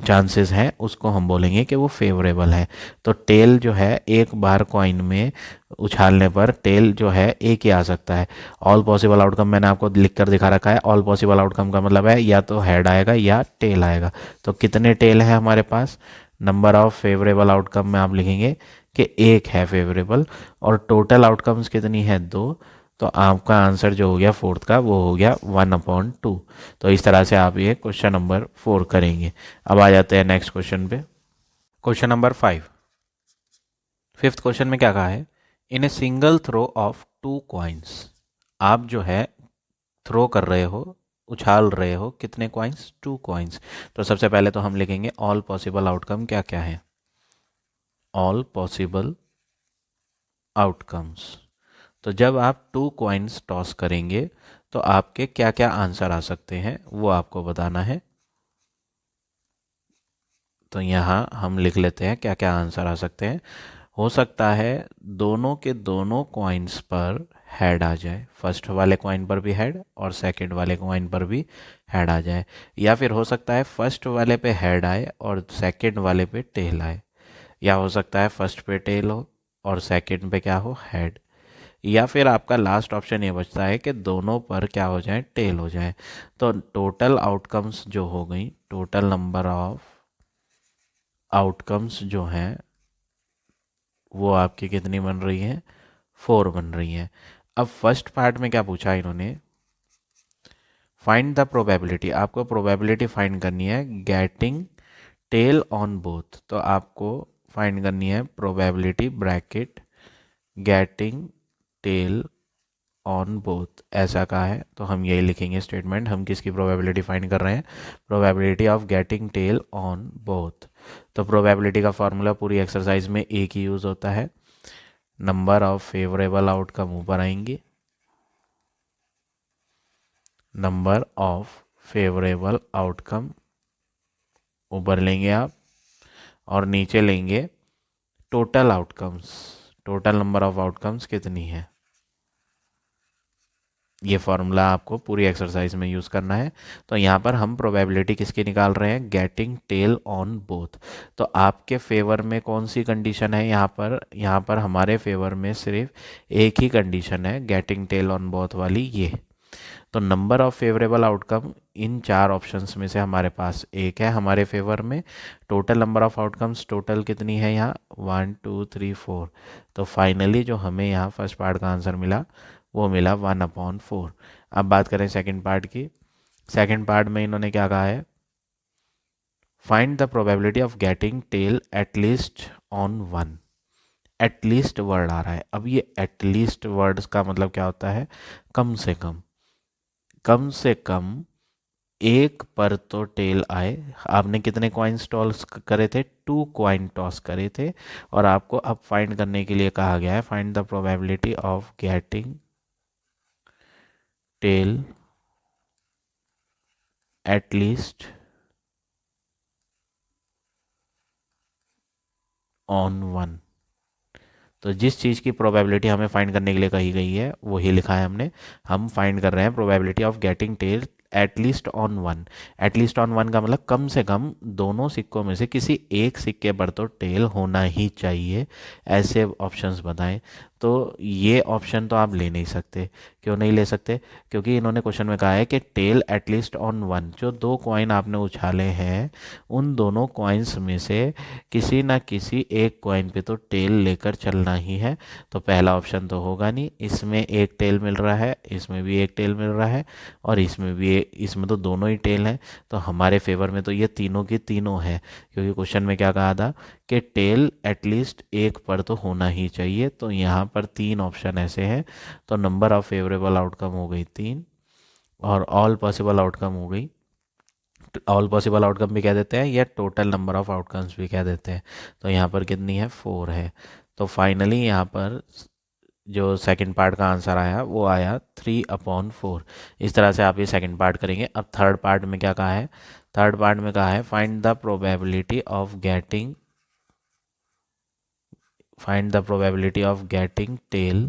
चांसेस हैं उसको हम बोलेंगे कि वो फेवरेबल है। तो टेल जो है एक बार कॉइन में उछालने पर टेल जो है एक ही आ सकता है। ऑल पॉसिबल आउटकम मैंने आपको लिख कर दिखा रखा है, ऑल पॉसिबल आउटकम का मतलब है या तो हेड आएगा या टेल आएगा। तो कितने टेल है हमारे पास, नंबर ऑफ फेवरेबल आउटकम में आप लिखेंगे कि एक है फेवरेबल और टोटल आउटकम्स कितनी है, दो। तो आपका आंसर जो हो गया फोर्थ का वो हो गया 1/2। तो इस तरह से आप ये क्वेश्चन नंबर 4 करेंगे। अब आ जाते हैं नेक्स्ट क्वेश्चन पे। क्वेश्चन नंबर 5, फिफ्थ क्वेश्चन में क्या कहा है, in a single throw of 2 coins. आप जो है थ्रो कर रहे हो, उछाल रहे हो कितने कॉइन्स, 2 कॉइन्स। तो सबसे पहले तो हम लिखेंगे ऑल पॉसिबल आउटकम क्या क्या है, ऑल पॉसिबल आउटकम्स। तो जब आप 2 कॉइन्स टॉस करेंगे तो आपके क्या क्या आंसर आ सकते हैं वो आपको बताना है। तो यहाँ हम लिख लेते हैं क्या क्या आंसर आ सकते हैं। हो सकता है दोनों के दोनों कॉइन्स पर हेड आ जाए, फर्स्ट वाले कॉइन पर भी हेड और सेकंड वाले कॉइन पर भी हेड आ जाए। या फिर हो सकता है फर्स्ट वाले पे हेड आए और सेकंड वाले पे टेल आए। या हो सकता है फर्स्ट पे टेल हो और सेकंड पे क्या हो, हेड। या फिर आपका लास्ट ऑप्शन ये बचता है कि दोनों पर क्या हो जाए, टेल हो जाए। तो टोटल आउटकम्स जो हो गई, टोटल नंबर ऑफ आउटकम्स जो हैं वो आपकी कितनी बन रही है, 4 बन रही है। अब फर्स्ट पार्ट में क्या पूछा इन्होंने, फाइंड द प्रोबेबिलिटी। आपको प्रोबेबिलिटी फाइंड करनी है गेटिंग टेल ऑन बोथ। तो आपको फाइंड करनी है probability bracket getting tail on both, ऐसा कहा है। तो हम यही लिखेंगे स्टेटमेंट, हम किसकी प्रोबेबिलिटी फाइंड कर रहे हैं, probability of getting tell on both. तो प्रोबेबिलिटी का फॉर्मूला पूरी एक्सरसाइज में एक ही यूज़ होता है, नंबर ऑफ फेवरेबल आउटकम ऊपर आएंगे, नंबर ऑफ फेवरेबल आउटकम ऊपर लेंगे आप, और नीचे लेंगे total outcomes, total number of outcomes कितनी है। ये फॉर्मूला आपको पूरी एक्सरसाइज में यूज़ करना है। तो यहाँ पर हम प्रोबेबिलिटी किसकी निकाल रहे हैं, गेटिंग टेल ऑन बोथ। तो आपके फेवर में कौन सी कंडीशन है यहाँ पर हमारे फेवर में सिर्फ एक ही कंडीशन है, गेटिंग टेल ऑन बोथ वाली ये। तो number of favourable outcome in 4 options में से हमारे पास एक है हमारे फेवर में। Total number of outcomes total कितनी है यहाँ, 1 2 3 4। तो फाइनली जो हमें यहाँ फर्स्ट पार्ट का आंसर मिला वो मिला 1/4। अब बात करें सेकंड पार्ट की। सेकंड पार्ट में इन्होंने क्या कहा है, find the probability of getting tail at least on one. At least word आ रहा है। अब ये एटलीस्ट वर्ड्स का मतलब क्या होता है, कम से कम, कम से कम एक पर तो टेल आए। आपने कितने कॉइन्स टॉस करे थे, 2 कॉइन टॉस करे थे। और आपको अब फाइंड करने के लिए कहा गया है, find the probability of getting tail at least on one. तो जिस चीज़ की प्रोबेबिलिटी हमें फाइंड करने के लिए कही गई है वही लिखा है हमने। हम फाइंड कर रहे हैं probability of getting tail at least on one. At least on one का मतलब कम से कम दोनों सिक्कों में से किसी एक सिक्के पर तो टेल होना ही चाहिए, ऐसे ऑप्शंस बताएं। तो ये ऑप्शन तो आप ले नहीं सकते। क्यों नहीं ले सकते, क्योंकि इन्होंने क्वेश्चन में कहा है कि टेल एटलीस्ट ऑन वन। जो 2 कॉइन आपने उछाले हैं उन दोनों कॉइन्स में से किसी ना किसी एक कॉइन पे तो टेल लेकर चलना ही है। तो पहला ऑप्शन तो होगा नहीं, इसमें एक टेल मिल रहा है, इसमें भी एक टेल मिल रहा है और इसमें भी इसमें तो दोनों ही टेल हैं। तो हमारे फेवर में तो ये तीनों की तीनों है, क्योंकि क्वेश्चन में क्या कहा था कि टेल एटलीस्ट एक पर तो होना ही चाहिए। तो यहाँ पर 3 ऑप्शन ऐसे हैं। तो नंबर ऑफ फेवरेबल आउटकम हो गई 3 और ऑल पॉसिबल आउटकम हो गई, ऑल पॉसिबल आउटकम भी कह देते हैं या टोटल नंबर ऑफ आउटकम्स भी कह देते हैं। तो यहाँ पर कितनी है, 4 है। तो फाइनली यहाँ पर जो सेकंड पार्ट का आंसर आया वो आया 3/4। इस तरह से आप ये सेकंड पार्ट करेंगे। अब थर्ड पार्ट में क्या कहा है, थर्ड पार्ट में कहा है find the probability of getting, find the probability of getting tell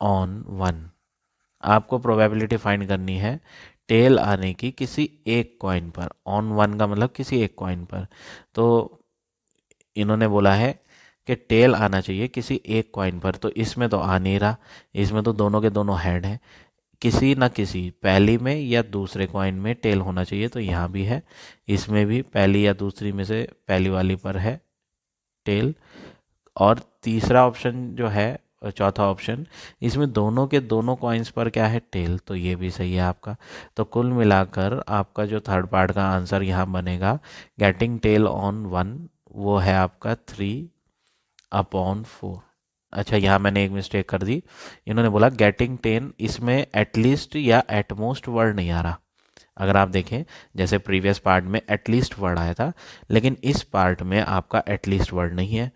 on one. आपको प्रोबेबिलिटी फाइंड करनी है टेल आने की किसी एक कॉइन पर, ऑन वन का मतलब किसी एक कॉइन पर। तो इन्होंने बोला है कि टेल आना चाहिए किसी एक कॉइन पर। तो इसमें तो आ नहीं रहा, इसमें तो दोनों के दोनों हेड हैं। किसी ना किसी पहली में या दूसरे कॉइन में टेल होना चाहिए, तो यहाँ भी है, इसमें भी पहली या दूसरी में से पहली वाली पर है टेल। और तीसरा ऑप्शन जो है, चौथा ऑप्शन, इसमें दोनों के दोनों कॉइन्स पर क्या है, टेल, तो ये भी सही है आपका। तो कुल मिलाकर आपका जो थर्ड पार्ट का आंसर यहाँ बनेगा गेटिंग टेल ऑन वन, वो है आपका 3/4। अच्छा, यहाँ मैंने एक मिस्टेक कर दी, इन्होंने बोला गेटिंग 10, इसमें एटलीस्ट या एटमोस्ट वर्ड नहीं आ रहा। अगर आप देखें, जैसे प्रीवियस पार्ट में एटलीस्ट वर्ड आया था, लेकिन इस पार्ट में आपका एटलीस्ट वर्ड नहीं है।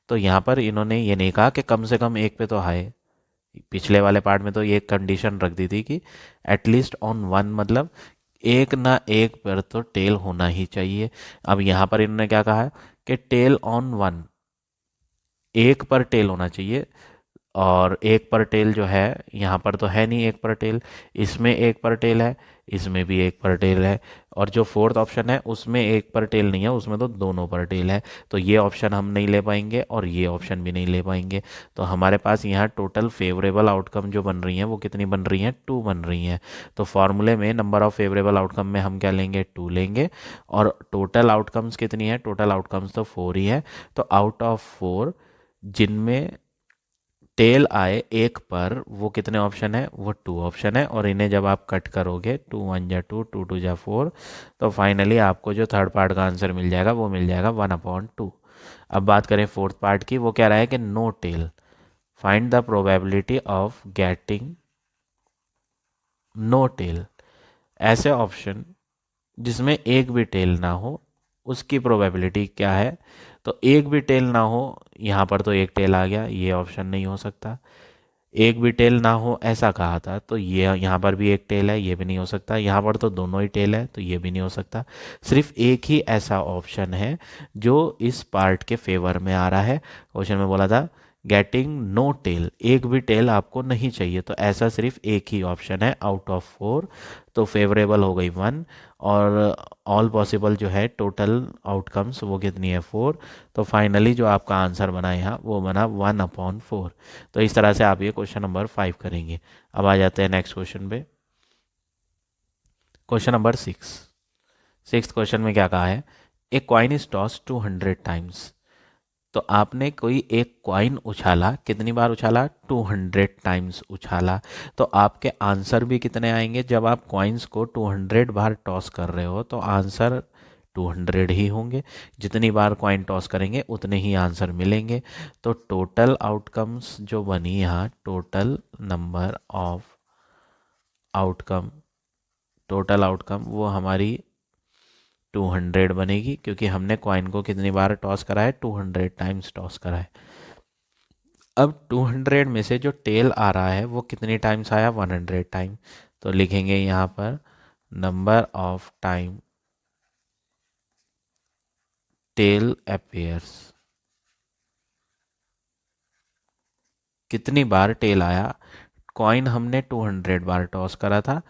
तो यहाँ पर इन्होंने ये नहीं कहा कि कम से कम एक पे तो आए। पिछले वाले पार्ट में तो ये कंडीशन रख दी थी कि एटलीस्ट ऑन वन, मतलब एक ना एक पर तो टेल होना ही चाहिए। अब यहाँ पर इन्होंने क्या कहा है कि टेल ऑन वन, एक पर टेल होना चाहिए। और एक पर टेल जो है यहाँ पर तो है नहीं एक पर टेल, इसमें एक पर टेल है, इसमें भी एक पर टेल है, और जो फोर्थ ऑप्शन है उसमें एक पर टेल नहीं है, उसमें तो दोनों पर टेल है। तो ये ऑप्शन हम नहीं ले पाएंगे और ये ऑप्शन भी नहीं ले पाएंगे। तो हमारे पास यहाँ टोटल फेवरेबल आउटकम जो बन रही हैं वो कितनी बन रही हैं, 2 बन रही हैं। तो फॉर्मूले में नंबर ऑफ फेवरेबल आउटकम में हम क्या लेंगे, 2 लेंगे। और टोटल आउटकम्स कितनी है, टोटल आउटकम्स तो 4 ही है। तो आउट ऑफ 4 जिनमें टेल आए एक पर, वो कितने ऑप्शन है, वो 2 ऑप्शन है। और इन्हें जब आप कट करोगे, 2 1 जा 2, 2 2 जा 4, तो फाइनली आपको जो थर्ड पार्ट का आंसर मिल जाएगा वो मिल जाएगा 1/2। अब बात करें फोर्थ पार्ट की, वो क्या रहा है कि no tail, find the probability of getting no tail. ऐसे ऑप्शन जिसमें एक भी टेल ना हो, उसकी प्रोबेबिलिटी क्या है। तो एक भी टेल ना हो, यहाँ पर तो एक टेल आ गया, ये ऑप्शन नहीं हो सकता। एक भी टेल ना हो ऐसा कहा था, तो ये यहाँ पर भी एक टेल है, ये भी नहीं हो सकता। यहाँ पर तो दोनों ही टेल है, तो ये भी नहीं हो सकता। सिर्फ एक ही ऐसा ऑप्शन है जो इस पार्ट के फेवर में आ रहा है। क्वेश्चन में बोला था गेटिंग नो टेल, एक भी टेल आपको नहीं चाहिए, तो ऐसा सिर्फ एक ही ऑप्शन है आउट ऑफ 4। तो फेवरेबल हो गई 1, और ऑल पॉसिबल जो है टोटल आउटकम्स वो कितनी है, 4। तो फाइनली जो आपका आंसर बना यहाँ वो बना 1/4। तो इस तरह से आप ये क्वेश्चन नंबर 5 करेंगे। अब आ जाते हैं नेक्स्ट क्वेश्चन पे। क्वेश्चन नंबर 6 क्वेश्चन में क्या कहा है, ए क्वाइन इज टॉस 200 टाइम्स। तो आपने कोई एक क्वाइन उछाला, कितनी बार उछाला, 200 टाइम्स उछाला। तो आपके आंसर भी कितने आएंगे, जब आप क्वाइंस को 200 बार टॉस कर रहे हो तो आंसर 200 ही होंगे। जितनी बार कॉइन टॉस करेंगे उतने ही आंसर मिलेंगे। तो टोटल आउटकम्स जो बनी यहाँ, total number of outcome, total outcome वो हमारी 200 बनेगी, क्योंकि हमने कॉइन को कितनी बार टॉस करा है, 200 टाइम्स टॉस करा है। अब 200 में से जो टेल आ रहा है वो कितनी टाइम्स आया, 100 टाइम। तो लिखेंगे यहाँ पर number of time tail appears, कितनी बार टेल आया। कॉइन हमने 200 बार टॉस करा था,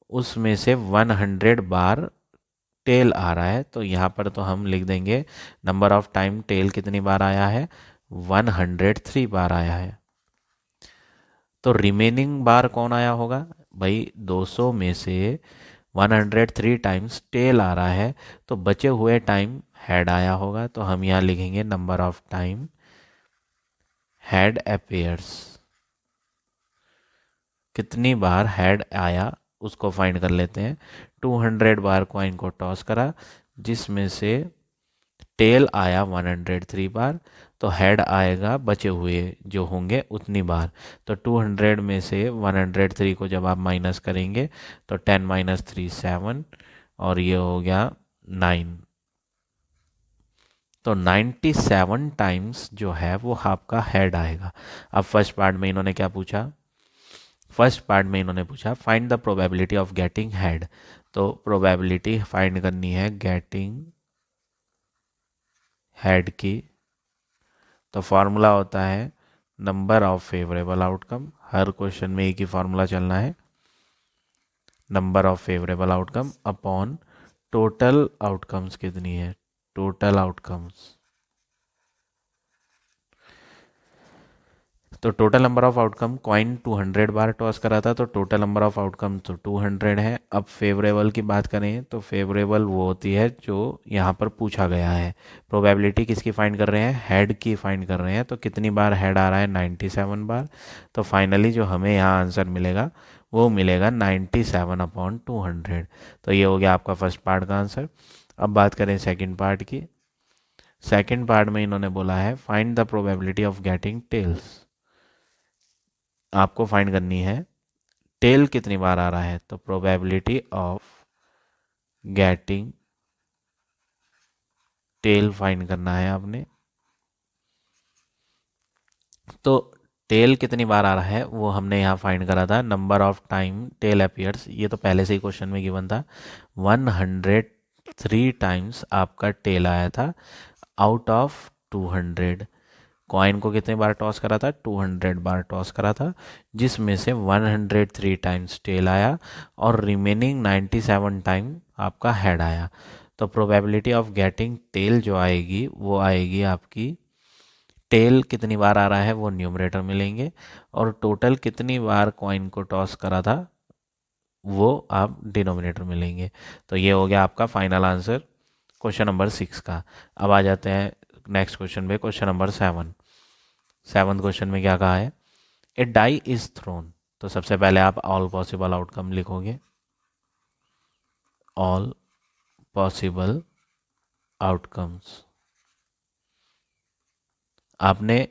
उसमें से 100 बार टेल आ रहा है, तो यहाँ पर तो हम लिख देंगे नंबर ऑफ टाइम टेल कितनी बार आया है, 103 बार आया है। तो रिमेनिंग बार कौन आया होगा भाई, 200 में से 103 टाइम्स टेल आ रहा है, तो बचे हुए टाइम हेड आया होगा। तो हम यहाँ लिखेंगे number of time head appears, कितनी बार हेड आया उसको फाइंड कर लेते हैं। 200 बार कॉइन को टॉस करा, जिसमें से टेल आया 103 बार, तो हेड आएगा बचे हुए जो होंगे उतनी बार। तो 200 में से 103 को जब आप माइनस करेंगे तो 10 - 3 7, और ये हो गया 9। तो 97 टाइम्स जो है वो आपका हेड आएगा। अब फर्स्ट पार्ट में इन्होंने क्या पूछा, फर्स्ट पार्ट में इन्होंने पूछा find the probability of getting head. तो प्रोबेबिलिटी फाइंड करनी है गेटिंग हेड की। तो फार्मूला होता है number of favourable outcome, her question में एक ही फार्मूला चलना है, number of favourable outcome upon total outcomes कितनी है, टोटल आउटकम्स। तो total number of outcome, coin 200 bar toss करा था तो टोटल नंबर ऑफ आउटकम तो 200 है। अब फेवरेबल की बात करें तो फेवरेबल वो होती है जो यहाँ पर पूछा गया है। प्रोबेबिलिटी किसकी फाइंड कर रहे हैं, हेड की फाइंड कर रहे हैं। तो कितनी बार हेड आ रहा है, 97 बार। तो फाइनली जो हमें यहाँ आंसर मिलेगा वो मिलेगा 97/200। तो ये हो गया आपका फर्स्ट पार्ट का आंसर। अब बात करें सेकेंड पार्ट की। सेकेंड पार्ट में इन्होंने बोला है find the probability of getting tails. आपको फाइंड करनी है टेल कितनी बार आ रहा है। तो probability of getting tail find करना है आपने। तो टेल कितनी बार आ रहा है वो हमने यहाँ फाइंड करा था, number of time tail appears. ये तो पहले से ही क्वेश्चन में गिवन था। 103 टाइम्स आपका टेल आया था आउट ऑफ 200। कॉइन को कितनी बार टॉस करा था, 200 बार टॉस करा था, जिसमें से 103 टाइम्स टेल आया और रिमेनिंग 97 टाइम आपका हेड आया। तो प्रोबेबिलिटी ऑफ गेटिंग टेल जो आएगी वो आएगी आपकी, टेल कितनी बार आ रहा है वो न्यूमरेटर मिलेंगे और टोटल कितनी बार कॉइन को टॉस करा था वो आप डिनोमिनेटर मिलेंगे। तो ये हो गया आपका फाइनल आंसर क्वेश्चन नंबर 6 का। अब आ जाते हैं नेक्स्ट क्वेश्चन पे, क्वेश्चन नंबर 7। सेवन्थ क्वेश्चन में क्या कहा है, ए डाई इज थ्रोन। तो सबसे पहले आप ऑल पॉसिबल आउटकम लिखोगे, ऑल पॉसिबल आउटकम्स। आपने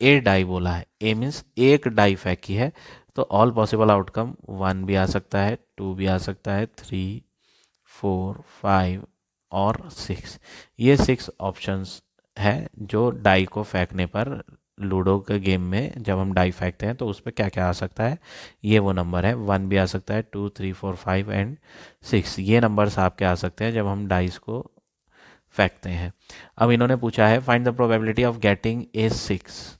ए डाई बोला है, ए मीन्स एक डाई फेंकी है, तो ऑल पॉसिबल आउटकम 1 भी आ सकता है, 2 भी आ सकता है, 3, 4, 5 और 6। ये 6 ऑप्शंस है जो डाई को फेंकने पर, लूडो के गेम में जब हम डाई फेंकते हैं तो उस पर क्या क्या आ सकता है, ये वो नंबर है। 1 भी आ सकता है, 2, 3, 4, 5 एंड 6, ये नंबर्स आपके आ सकते हैं जब हम डाइस को फेंकते हैं। अब इन्होंने पूछा है find the probability of getting a 6।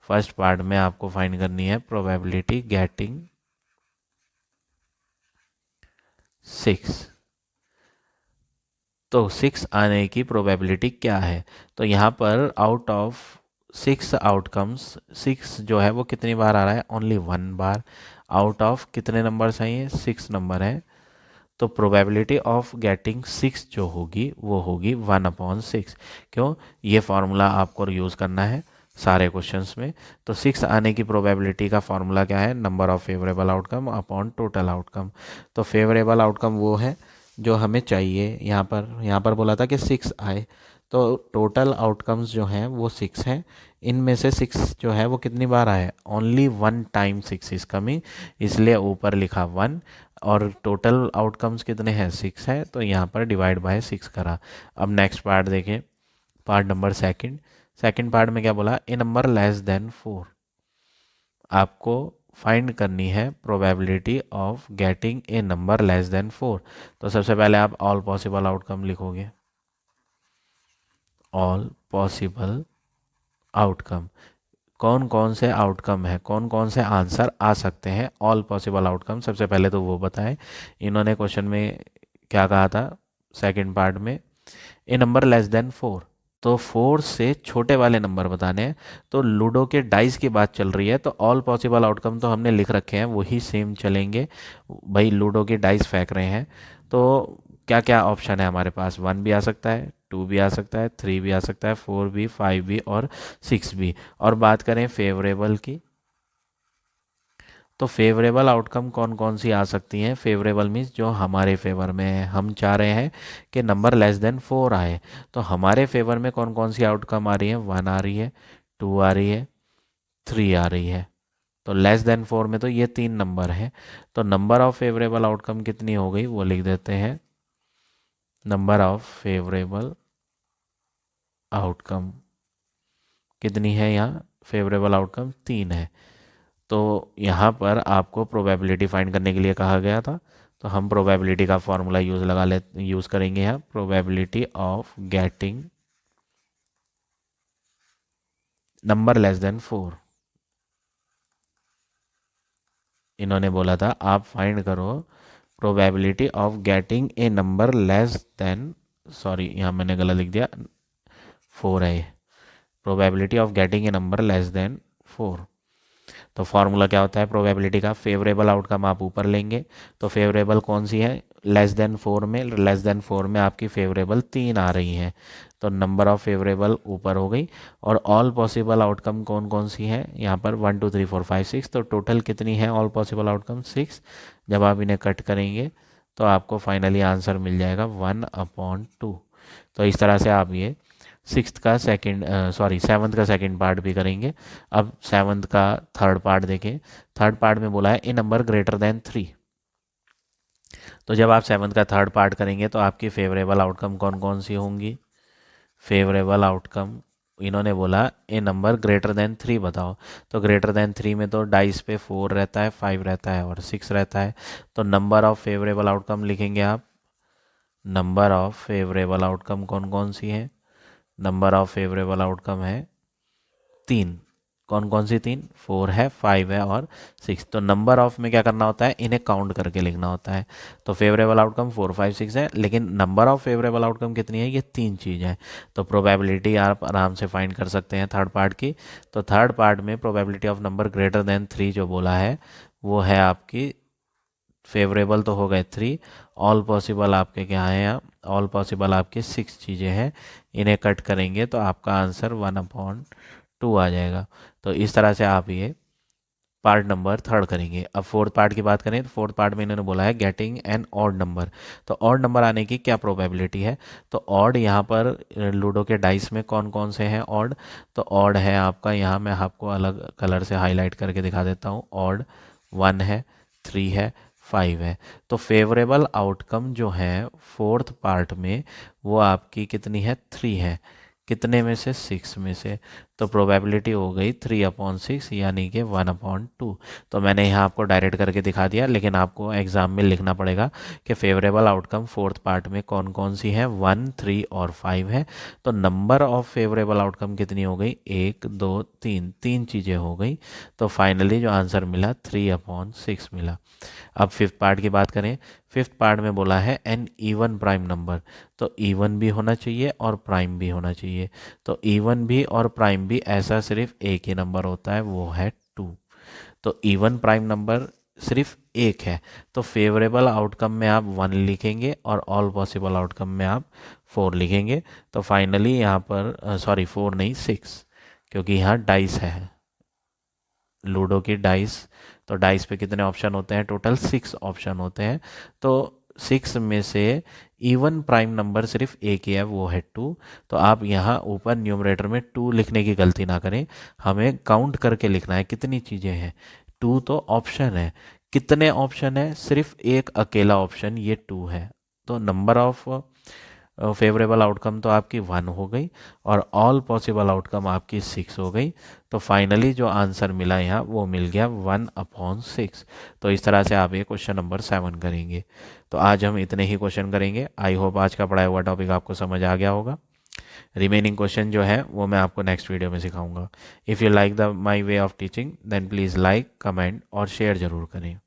First part में आपको फाइंड करनी है प्रोबेबिलिटी गेटिंग 6। तो 6 आने की प्रोबेबिलिटी क्या है, तो यहाँ पर आउट ऑफ 6 आउटकम्स 6 जो है वो कितनी बार आ रहा है, ओनली 1 बार। आउट ऑफ कितने नंबर्स हैं, ये 6 नंबर है। तो प्रोबेबिलिटी ऑफ गेटिंग 6 जो होगी वो होगी 1/6। क्यों, ये फार्मूला आपको यूज़ करना है सारे क्वेश्चंस में। तो 6 आने की प्रोबेबिलिटी का फार्मूला क्या है, number of favourable outcome upon total outcome. तो फेवरेबल आउटकम वो है जो हमें चाहिए। यहाँ पर बोला था कि 6 आए, तो टोटल आउटकम्स जो हैं वो 6 हैं। इनमें से 6 जो है वो कितनी बार आए, ओनली 1 टाइम 6 इज कमिंग, इसलिए ऊपर लिखा 1। और टोटल आउटकम्स कितने हैं, 6 है, तो यहाँ पर डिवाइड बाय 6 करा। अब नेक्स्ट पार्ट देखें, part number second. Second part में क्या बोला, ए नंबर लेस देन 4। आपको फाइंड करनी है probability of getting a number less than 4। तो सबसे पहले आप ऑल पॉसिबल आउटकम लिखोगे, ऑल पॉसिबल आउटकम। कौन कौन से आउटकम है, कौन कौन से आंसर आ सकते हैं ऑल पॉसिबल आउटकम, सबसे पहले तो वो बताएं। इन्होंने क्वेश्चन में क्या कहा था सेकंड पार्ट में, ए नंबर लेस देन 4। तो 4 से छोटे वाले नंबर बताने हैं। तो लूडो के डाइस की बात चल रही है, तो ऑल पॉसिबल आउटकम तो हमने लिख रखे हैं, वही सेम चलेंगे। भाई लूडो के डाइस फेंक रहे हैं, तो क्या क्या ऑप्शन है हमारे पास, 1 भी आ सकता है, 2 भी आ सकता है, 3 भी आ सकता है, 4 भी, 5 भी और 6 भी। और बात करें फेवरेबल की, तो फेवरेबल आउटकम कौन कौन सी आ सकती हैं, फेवरेबल मीन्स जो हमारे फेवर में है। हम चाह रहे हैं कि नंबर लेस देन 4 आए, तो हमारे फेवर में कौन कौन सी आउटकम आ रही है, 1 आ रही है, 2 आ रही है, 3 आ रही है। तो लेस देन 4 में तो ये 3 नंबर है। तो नंबर ऑफ फेवरेबल आउटकम कितनी हो गई वो लिख देते हैं, नंबर ऑफ फेवरेबल आउटकम कितनी है, यहाँ फेवरेबल आउटकम 3 है। तो यहाँ पर आपको प्रोबेबिलिटी फाइंड करने के लिए कहा गया था, तो हम प्रोबेबिलिटी का फॉर्मूला यूज़ करेंगे यहाँ, probability of getting number less than 4। इन्होंने बोला था आप फाइंड करो probability of getting a number less than, sorry यहाँ मैंने गलत लिख दिया, 4 है, probability of getting a number less than 4। तो फॉर्मूला क्या होता है प्रोबेबिलिटी का, फेवरेबल आउटकम आप ऊपर लेंगे, तो फेवरेबल कौन सी है, लेस देन 4 में, लेस देन 4 में आपकी फेवरेबल 3 आ रही हैं, तो नंबर ऑफ फेवरेबल ऊपर हो गई। और ऑल पॉसिबल आउटकम कौन कौन सी है यहाँ पर 1 2 3 4 5 6, तो टोटल कितनी है ऑल पॉसिबल आउटकम 6। जब आप इन्हें कट करेंगे तो आपको फाइनली आंसर मिल जाएगा 1/2। तो इस तरह से आप ये सेवन्थ का सेकंड पार्ट भी करेंगे। अब सेवन्थ का थर्ड पार्ट देखें। थर्ड पार्ट में बोला है ए नंबर ग्रेटर देन 3। तो जब आप सेवन्थ का थर्ड पार्ट करेंगे तो आपकी फेवरेबल आउटकम कौन कौन सी होंगी, फेवरेबल आउटकम इन्होंने बोला ए नंबर ग्रेटर देन 3 बताओ। तो ग्रेटर देन 3 में तो डाइस पे 4 रहता है, 5 रहता है और 6 रहता है। तो नंबर ऑफ फेवरेबल आउटकम लिखेंगे आप, नंबर ऑफ फेवरेबल आउटकम कौन कौन सी है, नंबर ऑफ फेवरेबल आउटकम है 3। कौन कौन सी 3, 4 है, 5 है और 6। तो नंबर ऑफ में क्या करना होता है, इन्हें काउंट करके लिखना होता है। तो फेवरेबल आउटकम 4 5 6 है, लेकिन नंबर ऑफ फेवरेबल आउटकम कितनी है, ये 3 चीज़ है। तो प्रोबेबिलिटी आप आराम से फाइंड कर सकते हैं थर्ड पार्ट की। तो थर्ड पार्ट में probability of number greater than 3 जो बोला है वो है आपकी, फेवरेबल तो हो गए 3, ऑल पॉसिबल आपके क्या है, ऑल पॉसिबल आपके 6 चीज़ें हैं। इन्हें कट करेंगे तो आपका आंसर 1/2 आ जाएगा। तो इस तरह से आप ये पार्ट नंबर थर्ड करेंगे। अब फोर्थ पार्ट की बात करें तो फोर्थ पार्ट में इन्होंने बोला है गेटिंग एन ऑड नंबर। तो ऑड नंबर आने की क्या प्रोबेबिलिटी है, तो ऑड यहाँ पर लूडो के डाइस में कौन कौन से हैं ऑड, तो ऑड है आपका, यहाँ मैं आपको अलग कलर से हाईलाइट करके दिखा देता हूँ। ऑड 1 है, 3 है, 5 है। तो फेवरेबल आउटकम जो है फोर्थ पार्ट में वो आपकी कितनी है, 3 है। कितने में से, 6 में से। तो प्रोबेबिलिटी हो गई 3/6 यानी कि 1/2। तो मैंने यहाँ आपको डायरेक्ट करके दिखा दिया, लेकिन आपको एग्जाम में लिखना पड़ेगा कि फेवरेबल आउटकम फोर्थ पार्ट में कौन कौन सी है, 1 3 और 5 है। तो नंबर ऑफ फेवरेबल आउटकम कितनी हो गई, 1 2 3, 3 चीज़ें हो गई। तो फाइनली जो आंसर मिला 3/6 मिला। अब फिफ्थ पार्ट की बात करें, फिफ्थ पार्ट में बोला है एन इवन प्राइम नंबर। तो इवन भी होना चाहिए और प्राइम भी होना चाहिए। तो इवन भी और प्राइम भी ऐसा सिर्फ एक ही नंबर होता है, वो है 2। तो इवन प्राइम नंबर सिर्फ एक है, तो फेवरेबल आउटकम में आप 1 लिखेंगे और ऑल पॉसिबल आउटकम में आप 4 लिखेंगे। तो फाइनली यहाँ पर 4 नहीं 6, क्योंकि यहाँ डाइस है, लूडो की डाइस। तो डाइस पे कितने ऑप्शन होते हैं, टोटल 6 ऑप्शन होते हैं। तो 6 में से इवन प्राइम नंबर सिर्फ एक ही है, वो है 2। तो आप यहाँ ऊपर न्यूमरेटर में 2 लिखने की गलती ना करें, हमें काउंट करके लिखना है कितनी चीज़ें हैं। 2 तो ऑप्शन है, कितने ऑप्शन है, सिर्फ एक अकेला ऑप्शन ये 2 है। तो नंबर ऑफ फेवरेबल आउटकम तो आपकी 1 हो गई और ऑल पॉसिबल आउटकम आपकी 6 हो गई। तो फाइनली जो आंसर मिला यहाँ वो मिल गया 1/6। तो इस तरह से आप ये क्वेश्चन नंबर 7 करेंगे। तो आज हम इतने ही क्वेश्चन करेंगे। आई होप आज का पढ़ाया हुआ टॉपिक आपको समझ आ गया होगा। रिमेनिंग क्वेश्चन जो है वो मैं आपको नेक्स्ट वीडियो में सिखाऊंगा। If you like the my way of teaching then please like, comment और शेयर ज़रूर करें।